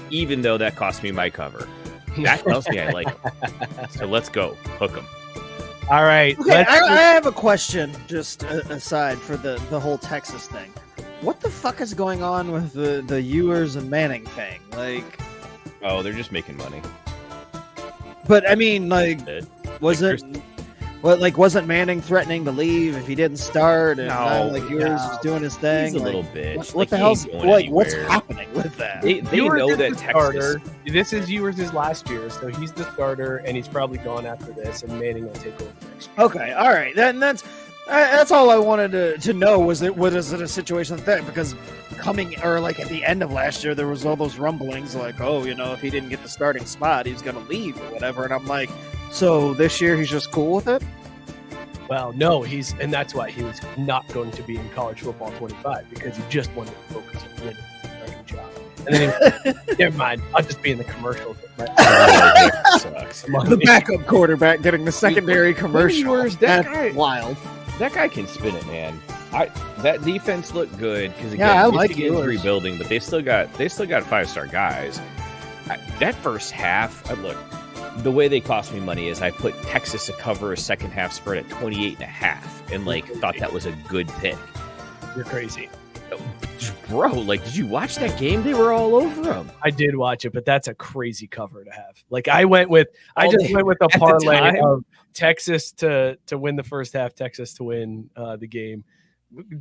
even though that cost me my cover. That tells me I like them. So let's go. Hook them. All right. Okay, I have a question, just aside for the whole Texas thing. What the fuck is going on with the Ewers and Manning thing? Like, oh, they're just making money. But I mean, wasn't Manning threatening to leave if he didn't start? And Ewers was doing his thing. He's a little bitch. What the hell's what's happening with that? They know that Texas. Starter. This is Ewers' last year, so he's the starter, and he's probably gone after this, and Manning will take over next year. Okay, all right, that's all I wanted to know. Was it a situation like that? Because at the end of last year, there was all those rumblings like, if he didn't get the starting spot, he's going to leave or whatever. And I'm like, so this year he's just cool with it? Well, no, and that's why he was not going to be in college football 25 because he just wanted to focus on winning the starting job. And then never mind, I'll just be in the commercials. Sucks. The backup quarterback getting the secondary commercial. That guy, wild. That guy can spin it, man. That defense looked good because Michigan's rebuilding, but they still got 5-star guys. That first half, look, the way they cost me money is I put Texas to cover a second half spread at 28.5, and thought that was a good pick. You're crazy, bro. Did you watch that game? They were all over them. I did watch it, but that's a crazy cover to have. I went with a parlay of Texas to win the first half, Texas to win the game.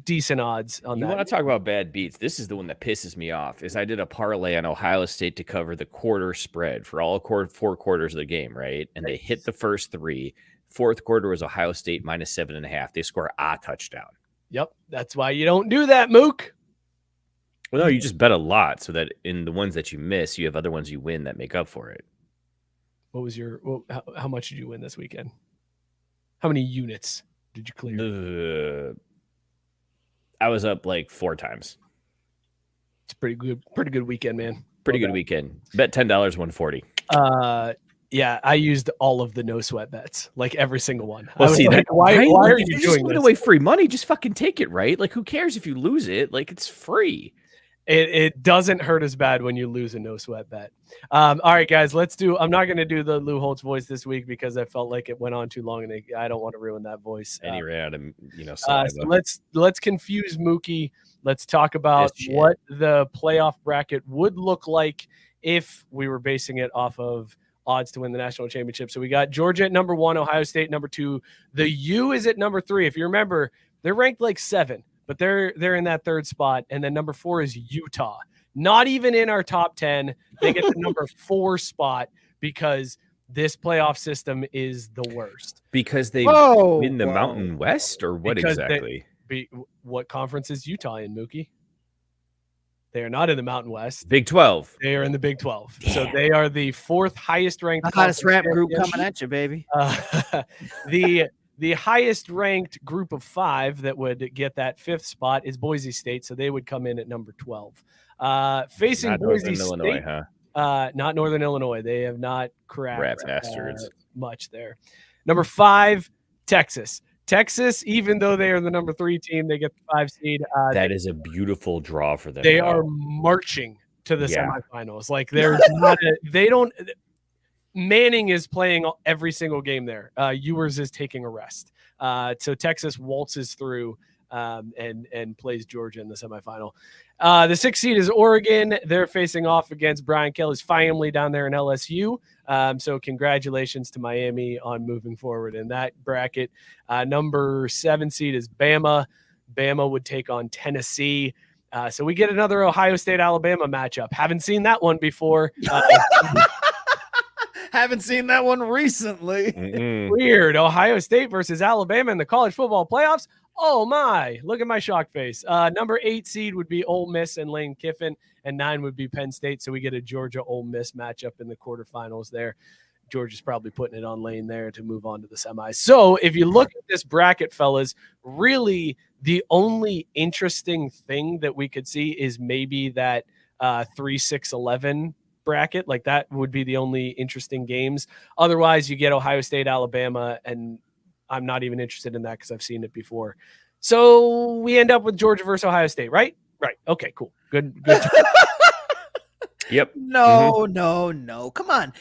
Decent odds on that. You want to talk about bad beats? This is the one that pisses me off. Is I did a parlay on Ohio State to cover the quarter spread for all 4 quarters of the game, right? And they hit the first 3. Fourth quarter was Ohio State minus 7.5. They score a touchdown. Yep, that's why you don't do that, Mook. Well, no, you just bet a lot so that in the ones that you miss, you have other ones you win that make up for it. What was how much did you win this weekend? How many units did you clear? I was up 4 times. It's pretty good weekend, man. Pretty good weekend. Bet $10, 140. Yeah, I used all of the no sweat bets, every single one. Well, see, why are you just doing giving this? away free money? Just fucking take it, right? Who cares if you lose it? It's free. It doesn't hurt as bad when you lose a no sweat bet. All right, guys, I'm not going to do the Lou Holtz voice this week because I felt like it went on too long, and I don't want to ruin that voice. And he ran out of, so let's confuse Mookie. Let's talk about what the playoff bracket would look like if we were basing it off of odds to win the national championship. So we got Georgia at number 1, Ohio State number 2. The U is at number 3. If you remember, they're ranked 7, but they're in that 3rd spot. And then number 4 is Utah. Not even in our top 10. They get the number 4 spot because this playoff system is the worst. Because they win the Mountain West, or what exactly? What conference is Utah in, Mookie? They are not in the Mountain West. Big 12. They are in the Big 12. Damn. So they are the 4th highest ranked. The hottest rap group coming at you, baby. The highest ranked group of 5 that would get that 5th spot is Boise State. So they would come in at number 12. Facing not Boise Northern State, Illinois, huh? Not Northern Illinois. They have not cracked Rat bastards. Much there. Number 5, Texas. Texas, even though they are the number 3 team, they get the 5 seed. That is a beautiful draw for them. They are marching to the semifinals. There's not they don't. Manning is playing every single game there. Ewers is taking a rest. So Texas waltzes through and plays Georgia in the semifinal. The 6th seed is Oregon. They're facing off against Brian Kelly's family down there in LSU. So congratulations to Miami on moving forward in that bracket. Number 7 seed is Bama. Bama would take on Tennessee. So we get another Ohio State-Alabama matchup. Haven't seen that one before. Haven't seen that one recently. Weird. Ohio State versus Alabama in the college football playoffs. Oh my, look at my shock face. Number 8 seed would be Ole Miss and Lane Kiffin, and 9 would be Penn State. So we get a Georgia Ole Miss matchup in the quarterfinals there. Georgia's probably putting it on Lane there to move on to the semis. So if you look at this bracket, fellas, really the only interesting thing that we could see is maybe that 3-6-11 bracket. Like that would be the only interesting games. Otherwise, you get Ohio State, Alabama, and I'm not even interested in that because I've seen it before. So we end up with Georgia versus Ohio State, right? Right. Okay, cool. Good. Yep. No. Come on.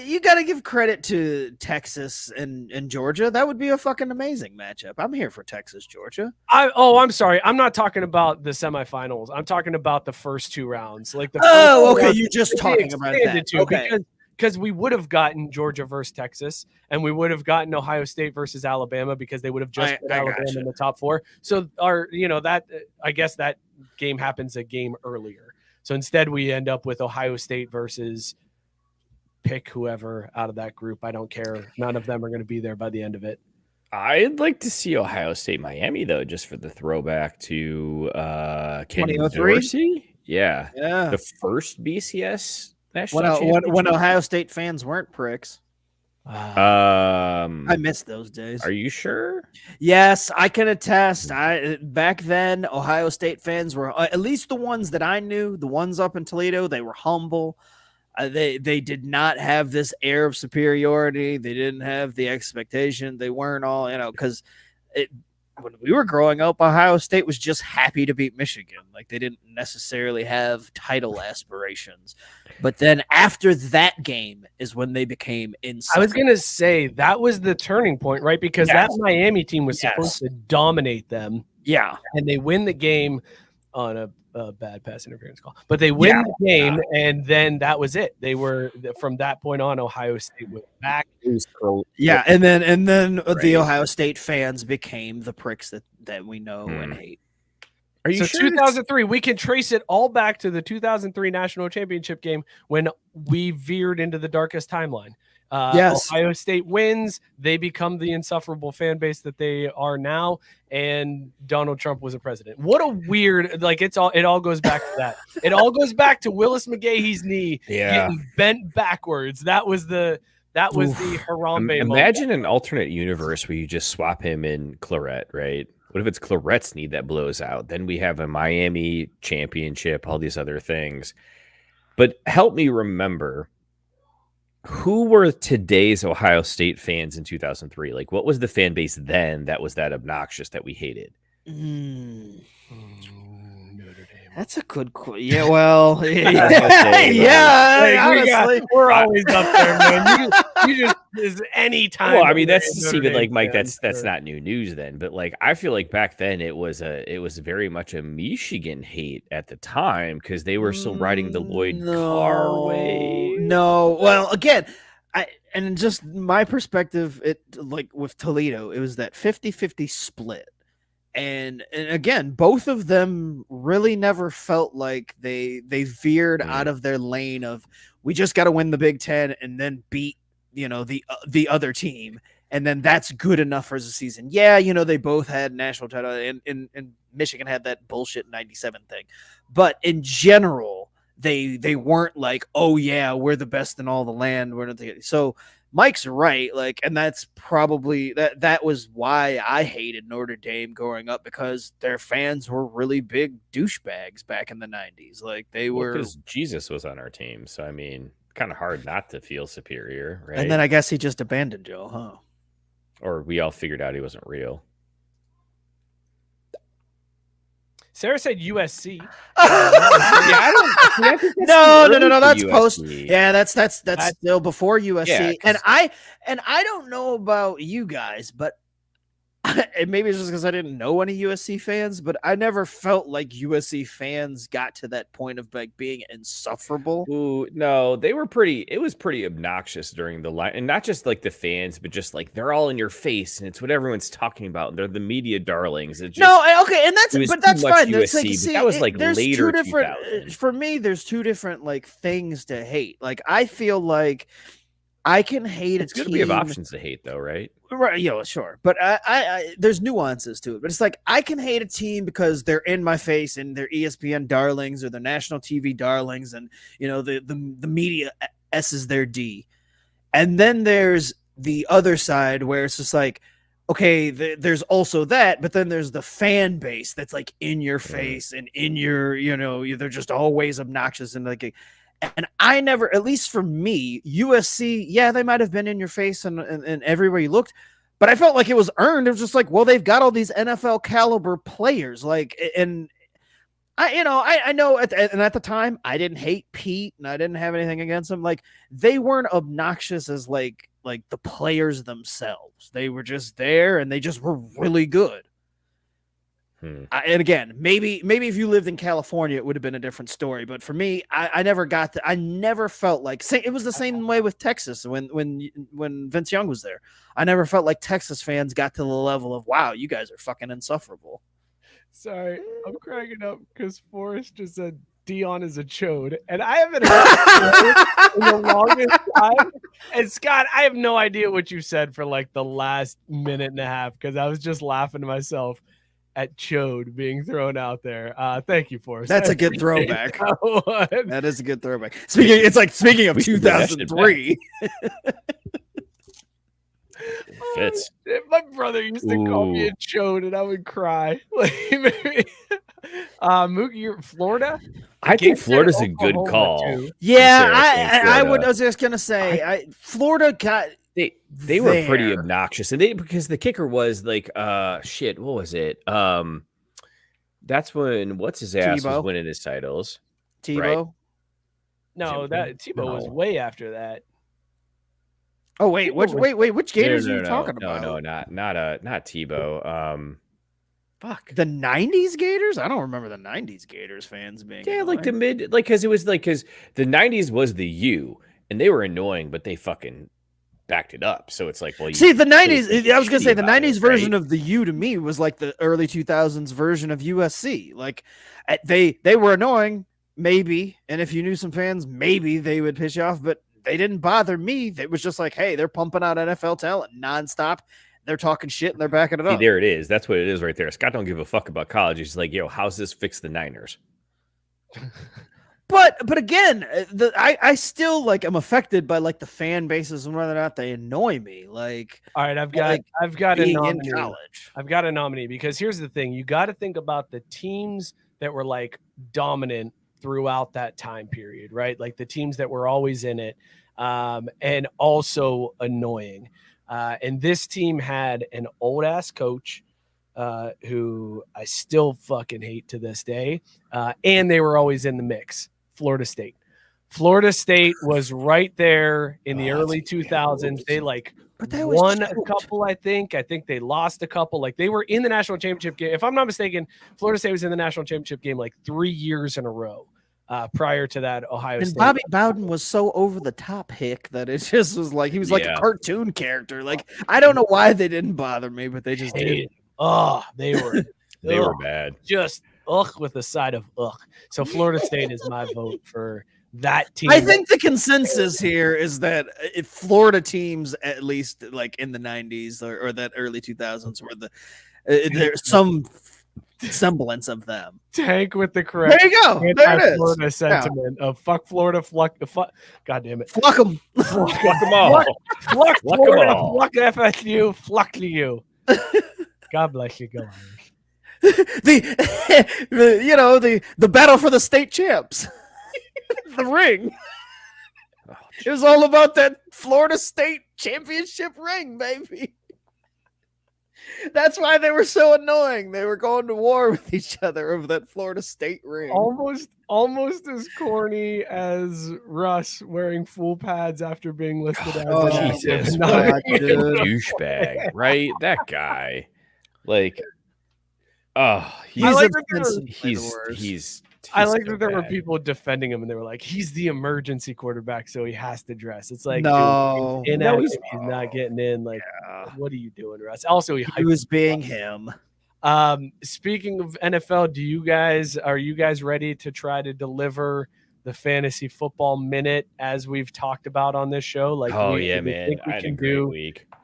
You got to give credit to Texas and Georgia. That would be a fucking amazing matchup. I'm here for Texas, Georgia. I'm sorry. I'm not talking about the semifinals. I'm talking about the first 2 rounds. Like the okay. You're just talking about that. Okay. Because we would have gotten Georgia versus Texas, and we would have gotten Ohio State versus Alabama because they would have just put Alabama in the top 4. So I guess that game happens a game earlier. So instead, we end up with Ohio State versus pick whoever out of that group. I don't care. None of them are going to be there by the end of it. I'd like to see Ohio State Miami though, just for the throwback to Kenny Dorsey. Yeah, the first BCS national championship. When Ohio State fans weren't pricks. I miss those days. Are you sure? Yes, I can attest. Back then, Ohio State fans were, at least the ones that I knew, the ones up in Toledo, they were humble. They did not have this air of superiority. They didn't have the expectation. They weren't all, because when we were growing up, Ohio State was just happy to beat Michigan. Like they didn't necessarily have title aspirations. But then after that game is when they became insufferable. I was going to say that was the turning point, right? Because that Miami team was supposed to dominate them. Yeah. And they win the game on a bad pass interference call. But they win the game, and then that was it. They were, from that point on, Ohio State went back. Yeah, and then the Ohio State fans became the pricks that we know and hate. Are you sure 2003, we can trace it all back to the 2003 national championship game when we veered into the darkest timeline. Yes. Ohio State wins. They become the insufferable fan base that they are now. And Donald Trump was a president. What a weird, it all goes back to that. It all goes back to Willis McGahee's knee getting bent backwards. That was the Harambe Imagine an alternate universe where you just swap him in Claret, right? What if it's Claret's knee that blows out? Then we have a Miami championship, all these other things. But help me remember, who were today's Ohio State fans in 2003? Like, what was the fan base then that was that obnoxious that we hated? Notre Dame. That's a good question. Yeah, well, yeah. Honestly, we're always up there, man. You just is any time. Well, I mean, that's even like Mike. That's not new news then. But like, I feel like back then it was very much a Michigan hate at the time because they were still riding the Lloyd Carr wave. No, well, again, and just my perspective, it like with Toledo, it was that 50-50 split. And again, both of them really never felt like they veered out of their lane of we just got to win the Big Ten and then beat the other team, and then that's good enough for the season. Yeah, they both had national title, and Michigan had that bullshit 97 thing, but in general, they weren't like, oh yeah, we're the best in all the land. So Mike's right, and that's probably that was why I hated Notre Dame growing up, because their fans were really big douchebags back in the 90s. Like they were, because Jesus was on our team, so I mean, kind of hard not to feel superior, right? And then I guess he just abandoned Joe, huh? Or we all figured out he wasn't real. Sarah said USC. No. That's post. Yeah, that's still before USC. Yeah, and I don't know about you guys, but and maybe it's just because I didn't know any USC fans, but I never felt like USC fans got to that point of like being insufferable. Ooh, no, they were pretty. It was pretty obnoxious during the line, and not just like the fans, but just like they're all in your face, and it's what everyone's talking about. And they're the media darlings. It just, okay, and that's fine. USC, but that was like there's later. Two different, for me, there's two different like things to hate. Like I feel like I can hate It's a good team. we have options to hate, though, right? Right, sure. But I there's nuances to it. But it's like I can hate a team because they're in my face and they're ESPN darlings or they're national TV darlings, and the media S's their D. And then there's the other side where it's just like, okay, there's also that, but then there's the fan base that's like in your face and in your, they're just always obnoxious and like. And I never, at least for me, USC, yeah, they might have been in your face and everywhere you looked, but I felt like it was earned. It was just like, well, they've got all these NFL caliber players, like, and I know at the time I didn't hate Pete and I didn't have anything against him. Like, they weren't obnoxious as like the players themselves. They were just there and they just were really good. And again, maybe if you lived in California, it would have been a different story. But for me, I never got that. I never felt like it was the same way with Texas when Vince Young was there. I never felt like Texas fans got to the level of, wow, you guys are fucking insufferable. Sorry, I'm cracking up because Forrest just said Deion is a chode, and I haven't heard in the longest time. And Scott, I have no idea what you said for like the last minute and a half because I was just laughing to myself at chode being thrown out there. Thank you, Forrest. That's a good throwback. That is a good throwback. Speaking of 2003. Fits. My brother used to call me a chode, and I would cry. Mookie, Florida. I think Florida's a good call. Too. Yeah, I was just gonna say, Florida got. They were pretty obnoxious, and because the kicker was like, shit, what was it? That's when what's his ass Tebow was winning his titles. Tebow. Right? No, Tebow was way after that. Oh wait, which Gators are you talking about? No, not Tebow. Fuck, the '90s Gators. I don't remember the '90s Gators fans being like the mid, because the '90s was the U, and they were annoying, but they fucking backed it up. So it's like, well, see, the '90s. I was gonna say the '90s version of the U to me was like the early 2000s version of USC. Like they were annoying, maybe, and if you knew some fans, maybe they would piss you off, but they didn't bother me. It was just like, hey, they're pumping out NFL talent nonstop. They're talking shit and they're backing it up. There it is. That's what it is right there. Scott don't give a fuck about college. He's like, yo, how's this fix the Niners? But again, I still like am affected by like the fan bases and whether or not they annoy me. Like, all right, I've got a nominee. In college. I've got a nominee because here's the thing: you got to think about the teams that were like dominant throughout that time period, right? Like the teams that were always in it, and also annoying. And this team had an old ass coach who I still fucking hate to this day. And they were always in the mix. Florida State. Florida State was right there in the early 2000s. They won a couple, I think. I think they lost a couple. Like they were in the national championship game. If I'm not mistaken, Florida State was in the national championship game like 3 years in a row. Prior to that, Ohio State. Bobby Bowden was so over the top hick that it just was like he was like a cartoon character. Like I don't know why they didn't bother me, but they just did. Oh, they were they were bad. Just with a side of So Florida State is my vote for that team. I think the consensus here is that if Florida teams, at least like in the 90s or that early 2000s, were there's some semblance of them. Tank with the correct. There you go. There it is. Florida sentiment of fuck Florida, fuck. God damn it. Fuck them. Fuck them all. Fuck Florida. Fuck FSU. Fuck you. God bless you. Go on. the battle for the state champs. The ring. It was all about that Florida State championship ring, baby. That's why they were so annoying. They were going to war with each other over that Florida State ring. Almost as corny as Russ wearing full pads after being listed as Jesus, douchebag, right? That guy, like, he's I like that there were people defending him, and they were like, "He's the emergency quarterback, so he has to dress." It's like, no, dude, he's not getting in. Like, what are you doing, Russ? Also, he was being him. Speaking of NFL, are you guys ready to try to deliver the fantasy football minute, as we've talked about on this show. Like, Oh we yeah, man, think we I had a can great do week. the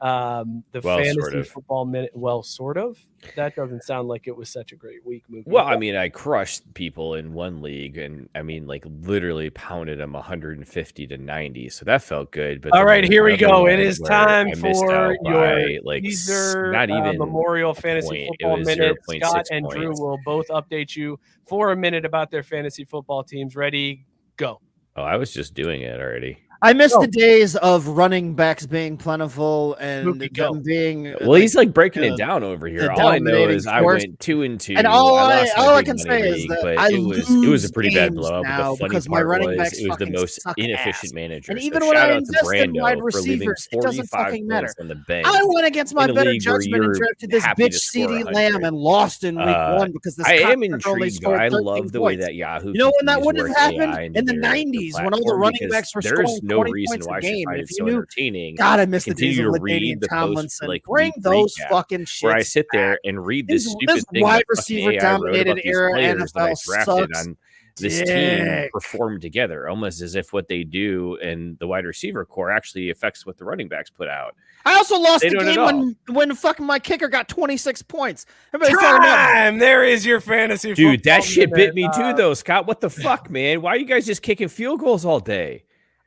Well, fantasy sort of. football minute. Well, sort of. That doesn't sound like it was such a great week. Well, I mean, I crushed people in one league, and I mean, like, literally pounded them 150 to 90. So that felt good. But all then right, there here was we another go. It one is where time I missed for out your by, like, Caesar not even Memorial a Fantasy point. It Football was Minute. 0.6 Scott and Drew points. will both update you for a minute about their fantasy football teams. Ready, go. Oh, I was just doing it already. I miss Oh. the days of running backs being plentiful and Luke, go. them being. Well, he's like breaking uh, it down over here. the All I know dominating is I force. went 2-2. And I lost my all I big can money say is league, that but I it was lose a pretty bad games blowout. But now the funny because my part running was backs it was the fucking most suck inefficient ass. manager. And So even when shout I out to invest in Brando wide for leaving receivers, it doesn't 45 fucking matter. points on the bench. I went against my in a better league where judgment and you're drafted this happy to bitch score CD 100. Lamb and lost in week one because this I am cocksucker only intrigued. scored I 13 love the way points. that Yahoo. You know when that continues would to have work happened AI into in the their 90s when all the platform, running because backs were there's scoring no 20 reason points a why I should game. find And it if you so knew, entertaining. God, I miss the days Continue of to read Ladainian the post Tomlinson. like Bring week those recap, fucking shits where I sit there back. and read this This stupid thing wide that receiver fucking AI wrote dominated about these era players that I NFL drafted sucks on this team dick. perform together, almost as if what they do in the wide receiver core actually affects what the running backs put out. I also lost They the don't at game when fucking my kicker got 26 points. Everybody's talking about Time. There is your fantasy Dude, football that shit minute. bit me too, though, Scott. What the fuck, man? Why are you guys just kicking field goals all day?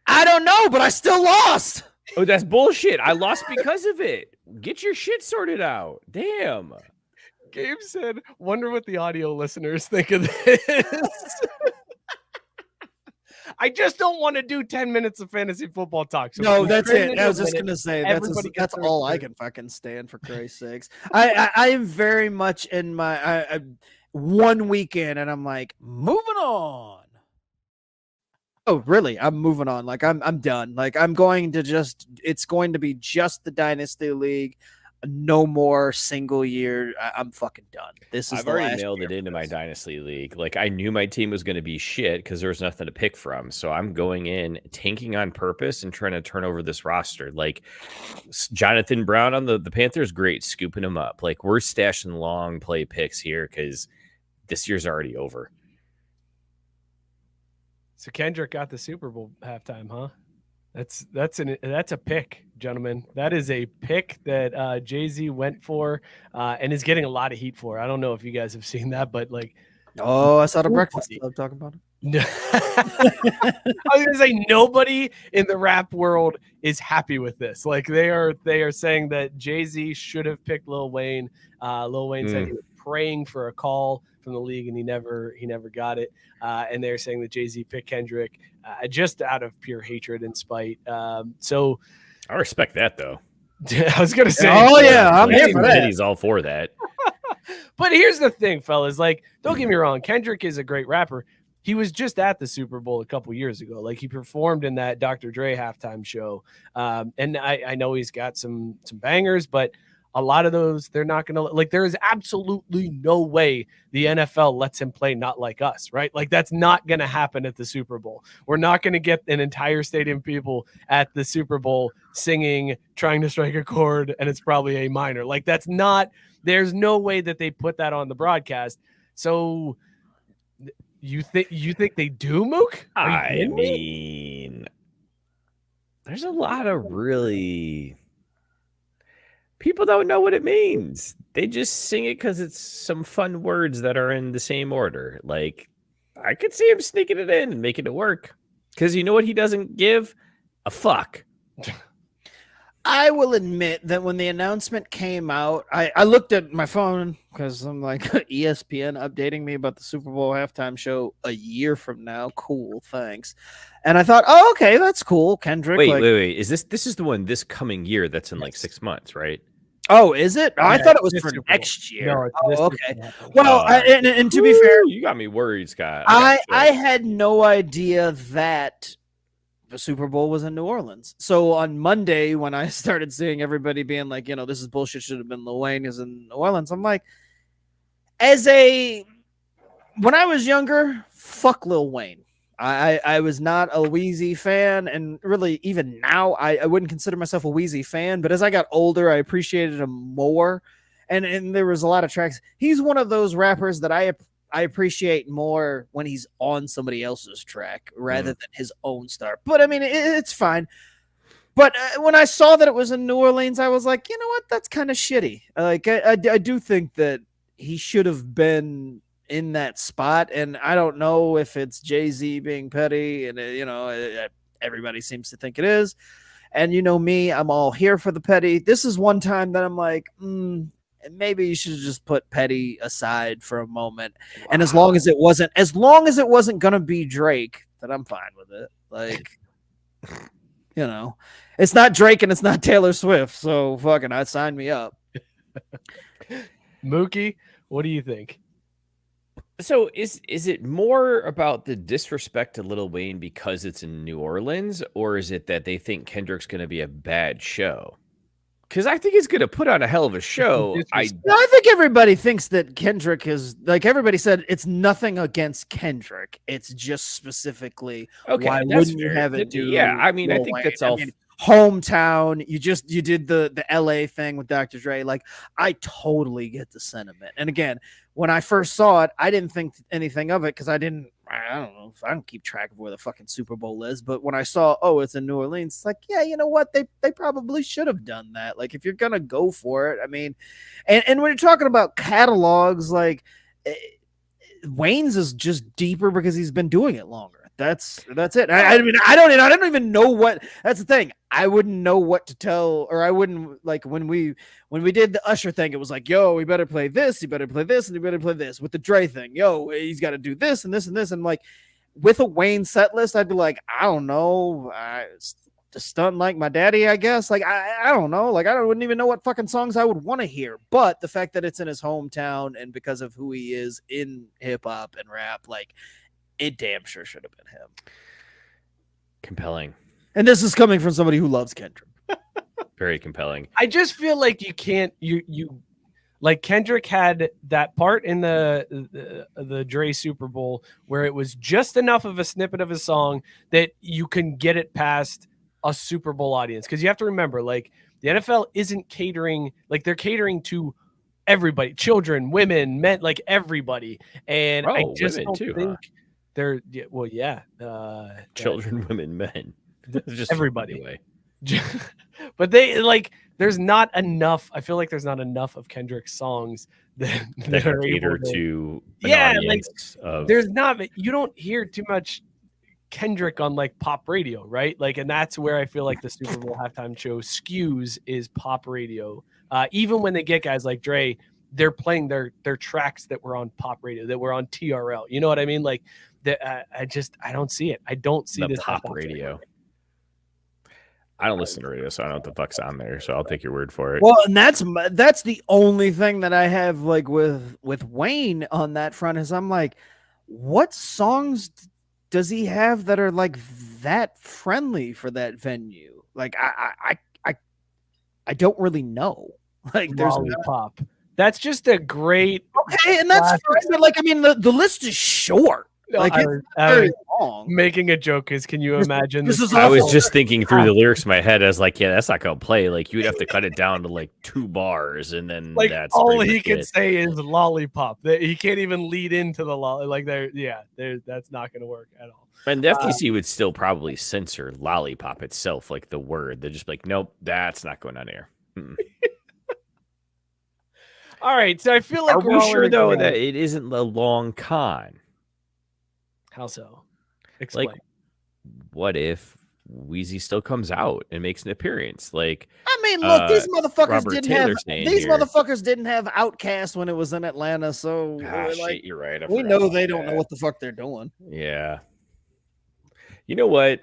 I don't know, but I still lost. Oh, that's bullshit. I lost because of it. Get your shit sorted out. Damn. Gabe said, wonder what the audio listeners think of this. I just don't want to do 10 minutes of fantasy football talk. So No, that's turn it. into I was a just minute. gonna say Everybody gets that's their all I turn. can fucking stand, for Christ's sakes. I am very much in my one weekend, and I'm like moving on. Oh, really? I'm moving on. Like I'm done. Like I'm going to just. It's going to be just the Dynasty League. No more single year. I'm fucking done. This is. I've the already last nailed year it for into my this. Dynasty League. Like, I knew my team was going to be shit because there was nothing to pick from. So I'm going in, tanking on purpose and trying to turn over this roster. Like, Jonathan Brown on the Panthers, great, scooping him up. Like, we're stashing long play picks here because this year's already over. So Kendrick got the Super Bowl halftime, huh? That's a pick, gentlemen. That is a pick that Jay-Z went for and is getting a lot of heat for. I don't know if you guys have seen that, but like, Oh, I saw the Nobody. Breakfast Club talking about it. I was gonna say nobody in the rap world is happy with this. Like they are saying that Jay-Z should have picked Lil Wayne. Lil Wayne said he was praying for a call from the league and he never got it. And they're saying that Jay-Z picked Kendrick just out of pure hatred and spite. So I respect that, though. I was gonna say, Oh yeah, I'm Like, here for that. he's all for that. but here's the thing, fellas. Like, don't get me wrong, Kendrick is a great rapper. He was just at the Super Bowl a couple years ago. Like he performed in that Dr. Dre halftime show. And I know he's got some bangers, but a lot of those, they're not going to like, there is absolutely no way the NFL lets him play Not Like Us, right? Like that's not going to happen at the Super Bowl. We're not going to get an entire stadium of people at the Super Bowl singing, trying to strike a chord, and it's probably A minor. Like that's not, there's no way that they put that on the broadcast. So you think they do, Mook? I mean, there's a lot of really people don't know what it means. They just sing it because it's some fun words that are in the same order. Like, I could see him sneaking it in and making it work. Because you know what he doesn't give? A fuck. I will admit that when the announcement came out, I looked at my phone because I'm like ESPN updating me about the Super Bowl halftime show a year from now. Cool, thanks. And I thought, oh, okay, that's cool. Kendrick. Wait. Is this is the one this coming year that's in like 6 months, right? Oh, is it? I thought it was for Super Bowl. next year. No, it's this okay. Super Bowl. Well, and to be fair, You got me worried, Scott. I had no idea that the Super Bowl was in New Orleans. So on Monday, when I started seeing everybody being like, this is bullshit, should have been Lil Wayne is in New Orleans, I'm like, when I was younger, fuck Lil Wayne. I was not a Weezy fan, and really even now I wouldn't consider myself a Weezy fan, but as I got older, I appreciated him more. And there was a lot of tracks. He's one of those rappers that I I appreciate more when he's on somebody else's track rather than his own star. But I mean, it's fine. But when I saw that it was in New Orleans, I was like, you know what? That's kind of shitty. Like, I do think that he should have been in that spot. And I don't know if it's Jay-Z being petty, and everybody seems to think it is. And you know me, I'm all here for the petty. This is one time that I'm like, maybe you should have just put petty aside for a moment. Wow. And as long as it wasn't gonna be Drake, then I'm fine with it. Like, it's not Drake and it's not Taylor Swift, so fucking I'd sign me up. Mookie, what do you think? So is it more about the disrespect to Lil Wayne because it's in New Orleans, or is it that they think Kendrick's going to be a bad show? Because I think he's going to put on a hell of a show. I think everybody thinks that Kendrick is, like, everybody said it's nothing against Kendrick. It's just specifically why wouldn't you have it do? Yeah, I mean, I think that's all. Hometown, you did the LA thing with Dr. Dre. Like, I totally get the sentiment. And again, when I first saw it, I didn't think anything of it because I don't know, I don't keep track of where the fucking Super Bowl is. But when I saw, it's in New Orleans, it's like, yeah, you know what? They probably should have done that. Like, if you're gonna go for it, I mean, and when you're talking about catalogs, like Wayne's is just deeper because he's been doing it longer. That's it. I mean, I don't even know what. That's the thing. I wouldn't know what to tell, or I wouldn't, like, when we did the Usher thing, it was like, yo, we better play this, you better play this, and you better play this. With the Dre thing, yo, he's got to do this and this and this, and like with a Wayne set list, I'd be like, I don't know, to stunt like my daddy, I guess. Like, I don't know, like I wouldn't even know what fucking songs I would want to hear. But the fact that it's in his hometown and because of who he is in hip hop and rap, like, it damn sure should have been him. Compelling. And this is coming from somebody who loves Kendrick. Very compelling. I just feel like you can't, you like Kendrick had that part in the Dre Super Bowl where it was just enough of a snippet of a song that you can get it past a Super Bowl audience. Because you have to remember, like, the NFL isn't catering, like, they're catering to everybody, children, women, men, like everybody. And I just don't think they're, children, women, men. Just everybody. Anyway. But they, like, there's not enough. I feel like there's not enough of Kendrick's songs that are cater to an audience of... there's not. You don't hear too much Kendrick on, like, pop radio, right? Like, and that's where I feel like the Super Bowl halftime show skews is pop radio. Even when they get guys like Dre, they're playing their tracks that were on pop radio, that were on TRL. You know what I mean? Like, I don't see it. I don't see this pop radio. I don't listen to radio, so I don't know what the fuck's on there. So I'll take your word for it. Well, and that's the only thing that I have, like, with Wayne on that front, is I'm like, what songs does he have that are like that friendly for that venue? Like, I don't really know. Like, there's Lollipop. That's just a great. Okay, and that's fine, but, like, I mean, the list is short. Like, it's very long. Making a joke is, can you imagine? I was just thinking through the lyrics in my head. I was like, yeah, that's not gonna play. Like, you would have to cut it down to like 2 bars, and then like that's all he can say is lollipop. He can't even lead into the like that's not gonna work at all. And the FTC would still probably censor lollipop itself, like the word. They're just like, nope, that's not going on air. All right, so I feel like are we sure though that it isn't a long con? How so? Explain. Like, what if Wheezy still comes out and makes an appearance? Like, I mean, look, these motherfuckers motherfuckers didn't have Outkast when it was in Atlanta, so shit, you're right. We know they don't know what the fuck they're doing. Yeah. You know what?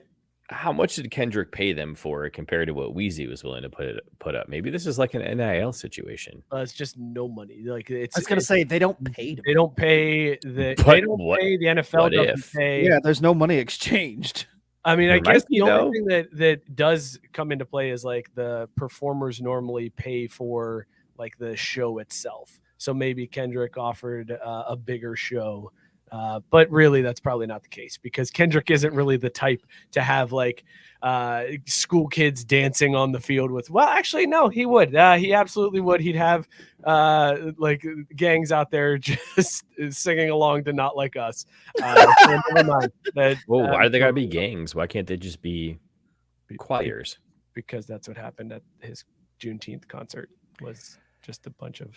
How much did Kendrick pay them for it compared to what Wheezy was willing to put up? Maybe this is like an NIL situation. It's just no money. Like, I was gonna say they don't pay. They don't pay the. They don't pay the NFL. Doesn't pay. Yeah, there's no money exchanged. I mean, I guess the only thing that does come into play is, like, the performers normally pay for, like, the show itself. So maybe Kendrick offered a bigger show But really, that's probably not the case because Kendrick isn't really the type to have like school kids dancing on the field with. Well, actually, no, he would. He absolutely would. He'd have like gangs out there just singing along to Not Like Us. So never mind. Well, why do they gotta be gangs? Why can't they just be choirs? Because that's what happened at his Juneteenth concert. Was just a bunch of.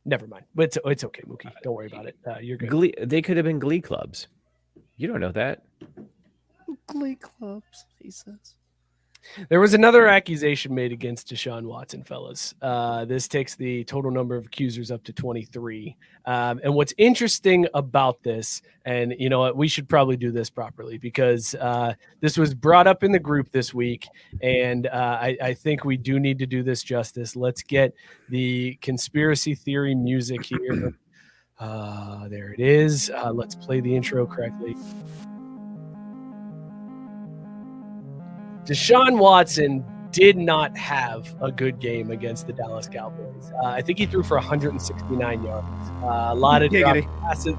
Never mind. But it's okay, Mookie. Don't worry about it. You're good. They could have been glee clubs. You don't know that. Glee clubs, he says. There was another accusation made against Deshaun Watson, fellas. This takes the total number of accusers up to 23. And what's interesting about this, and you know what, we should probably do this properly because this was brought up in the group this week, and I think we do need to do this justice. Let's get the conspiracy theory music here. There it is. Let's play the intro correctly. Deshaun Watson did not have a good game against the Dallas Cowboys. I think he threw for 169 yards. A lot of drop passes.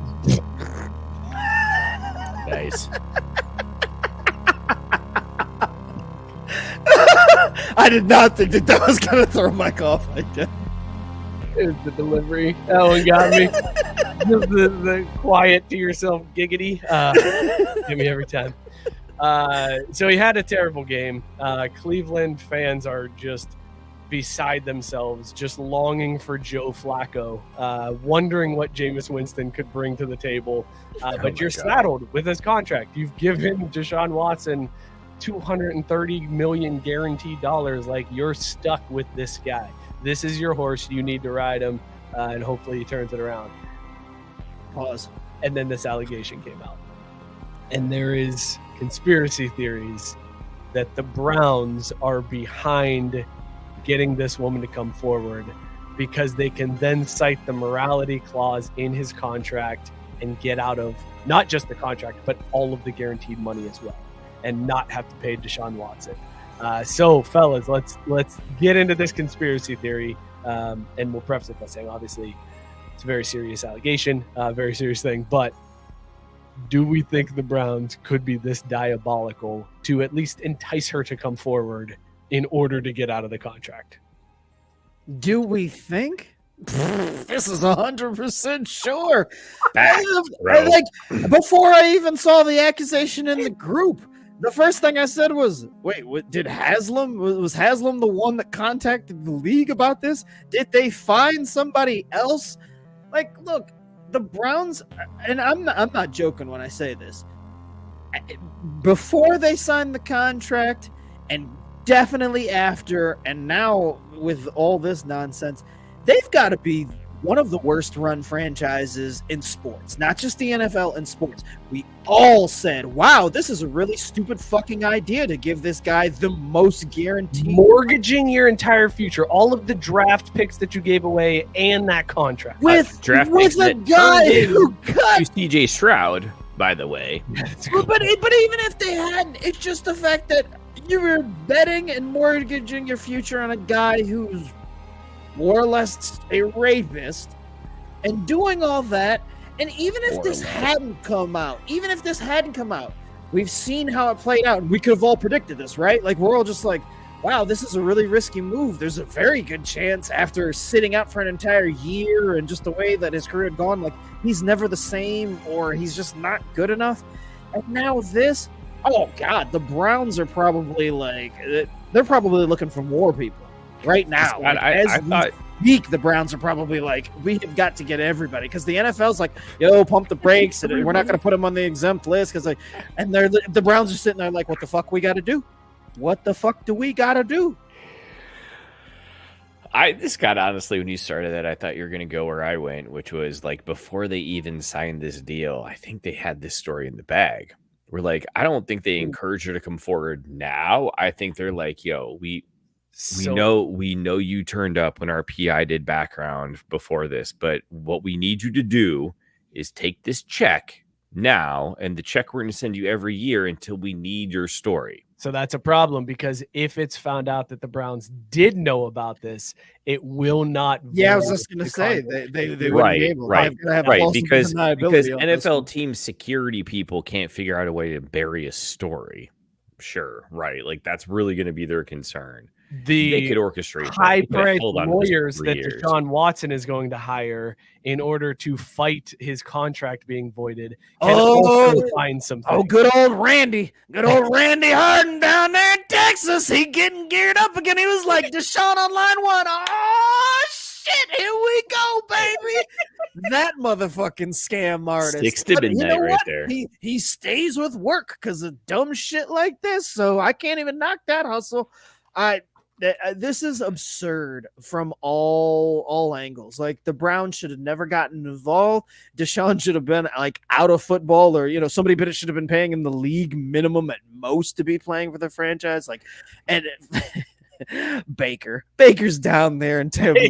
Nice. I did not think that was going to throw Mike off like that. It was the delivery. That one got me. the quiet to yourself giggity. Give me every time. So he had a terrible game. Cleveland fans are just beside themselves, just longing for Joe Flacco, wondering what Jameis Winston could bring to the table. But you're saddled with his contract. You've given Deshaun Watson $230 million guaranteed dollars. Like, you're stuck with this guy. This is your horse. You need to ride him, and hopefully he turns it around. Pause. And then this allegation came out. And there is conspiracy theories that the Browns are behind getting this woman to come forward because they can then cite the morality clause in his contract and get out of not just the contract, but all of the guaranteed money as well, and not have to pay Deshaun Watson. So, fellas, let's get into this conspiracy theory, and we'll preface it by saying, obviously, it's a very serious allegation, very serious thing, but do we think the Browns could be this diabolical to at least entice her to come forward in order to get out of the contract? Do we think? This is 100% sure. Before I even saw the accusation in the group, the first thing I said was, wait, did Haslam, was Haslam the one that contacted the league about this? Did they find somebody else? Like, look, the Browns, and I'm not joking when I say this, before they signed the contract and definitely after, and now with all this nonsense, they've got to be one of the worst run franchises in sports, not just the NFL, in sports. We all said, wow, this is a really stupid fucking idea to give this guy the most guaranteed. Mortgaging your entire future, all of the draft picks that you gave away and that contract. With a guy who cut CJ Stroud, by the way. But even if they hadn't, it's just the fact that you were betting and mortgaging your future on a guy who's more or less a rapist, and doing all that. And even if this hadn't come out, we've seen how it played out, and we could have all predicted this, right? Like, we're all just like, wow, this is a really risky move. There's a very good chance after sitting out for an entire year and just the way that his career had gone, like, he's never the same, or he's just not good enough. And now this, oh God, the Browns are probably like, they're probably looking for more people right now. Like, I thought the Browns are probably like, we have got to get everybody, because the NFL's like, yo, pump the brakes, and we're not going to put them on the exempt list, because like, and the Browns are sitting there like, what the fuck we got to do? What the fuck do we got to do? This got, honestly, when you started that, I thought you were going to go where I went, which was like, before they even signed this deal, I think they had this story in the bag. We're like, I don't think they encourage her to come forward now. I think they're like, yo, we know you turned up when our PI did background before this, but what we need you to do is take this check now, and the check we're going to send you every year until we need your story. So that's a problem, because if it's found out that the Browns did know about this, it will not. Yeah, I was void just gonna the say contract. they wouldn't be Right, able. right, They're gonna have right. plausible Because deniability on this NFL one. team security people can't figure out a way to bury a story. Sure, right. Like that's really going to be their concern. They The could orchestrate that. They could high-priced hold on to this for lawyers 3 that years. Deshaun Watson is going to hire in order to fight his contract being voided can Oh! also find some Oh, things. good old Randy Harden down there in Texas. He getting geared up again. He was like Deshaun on line 1. Oh shit, here we go, baby. That motherfucking scam artist. 6 to But you midnight know right what? there. He stays with work because of dumb shit like this. So I can't even knock that hustle. This is absurd from all angles. Like the Browns should have never gotten involved. Deshaun should have been like out of football, or somebody should have been paying him the league minimum at most to be playing for the franchise. Like, and Baker's down there in Tampa Bay,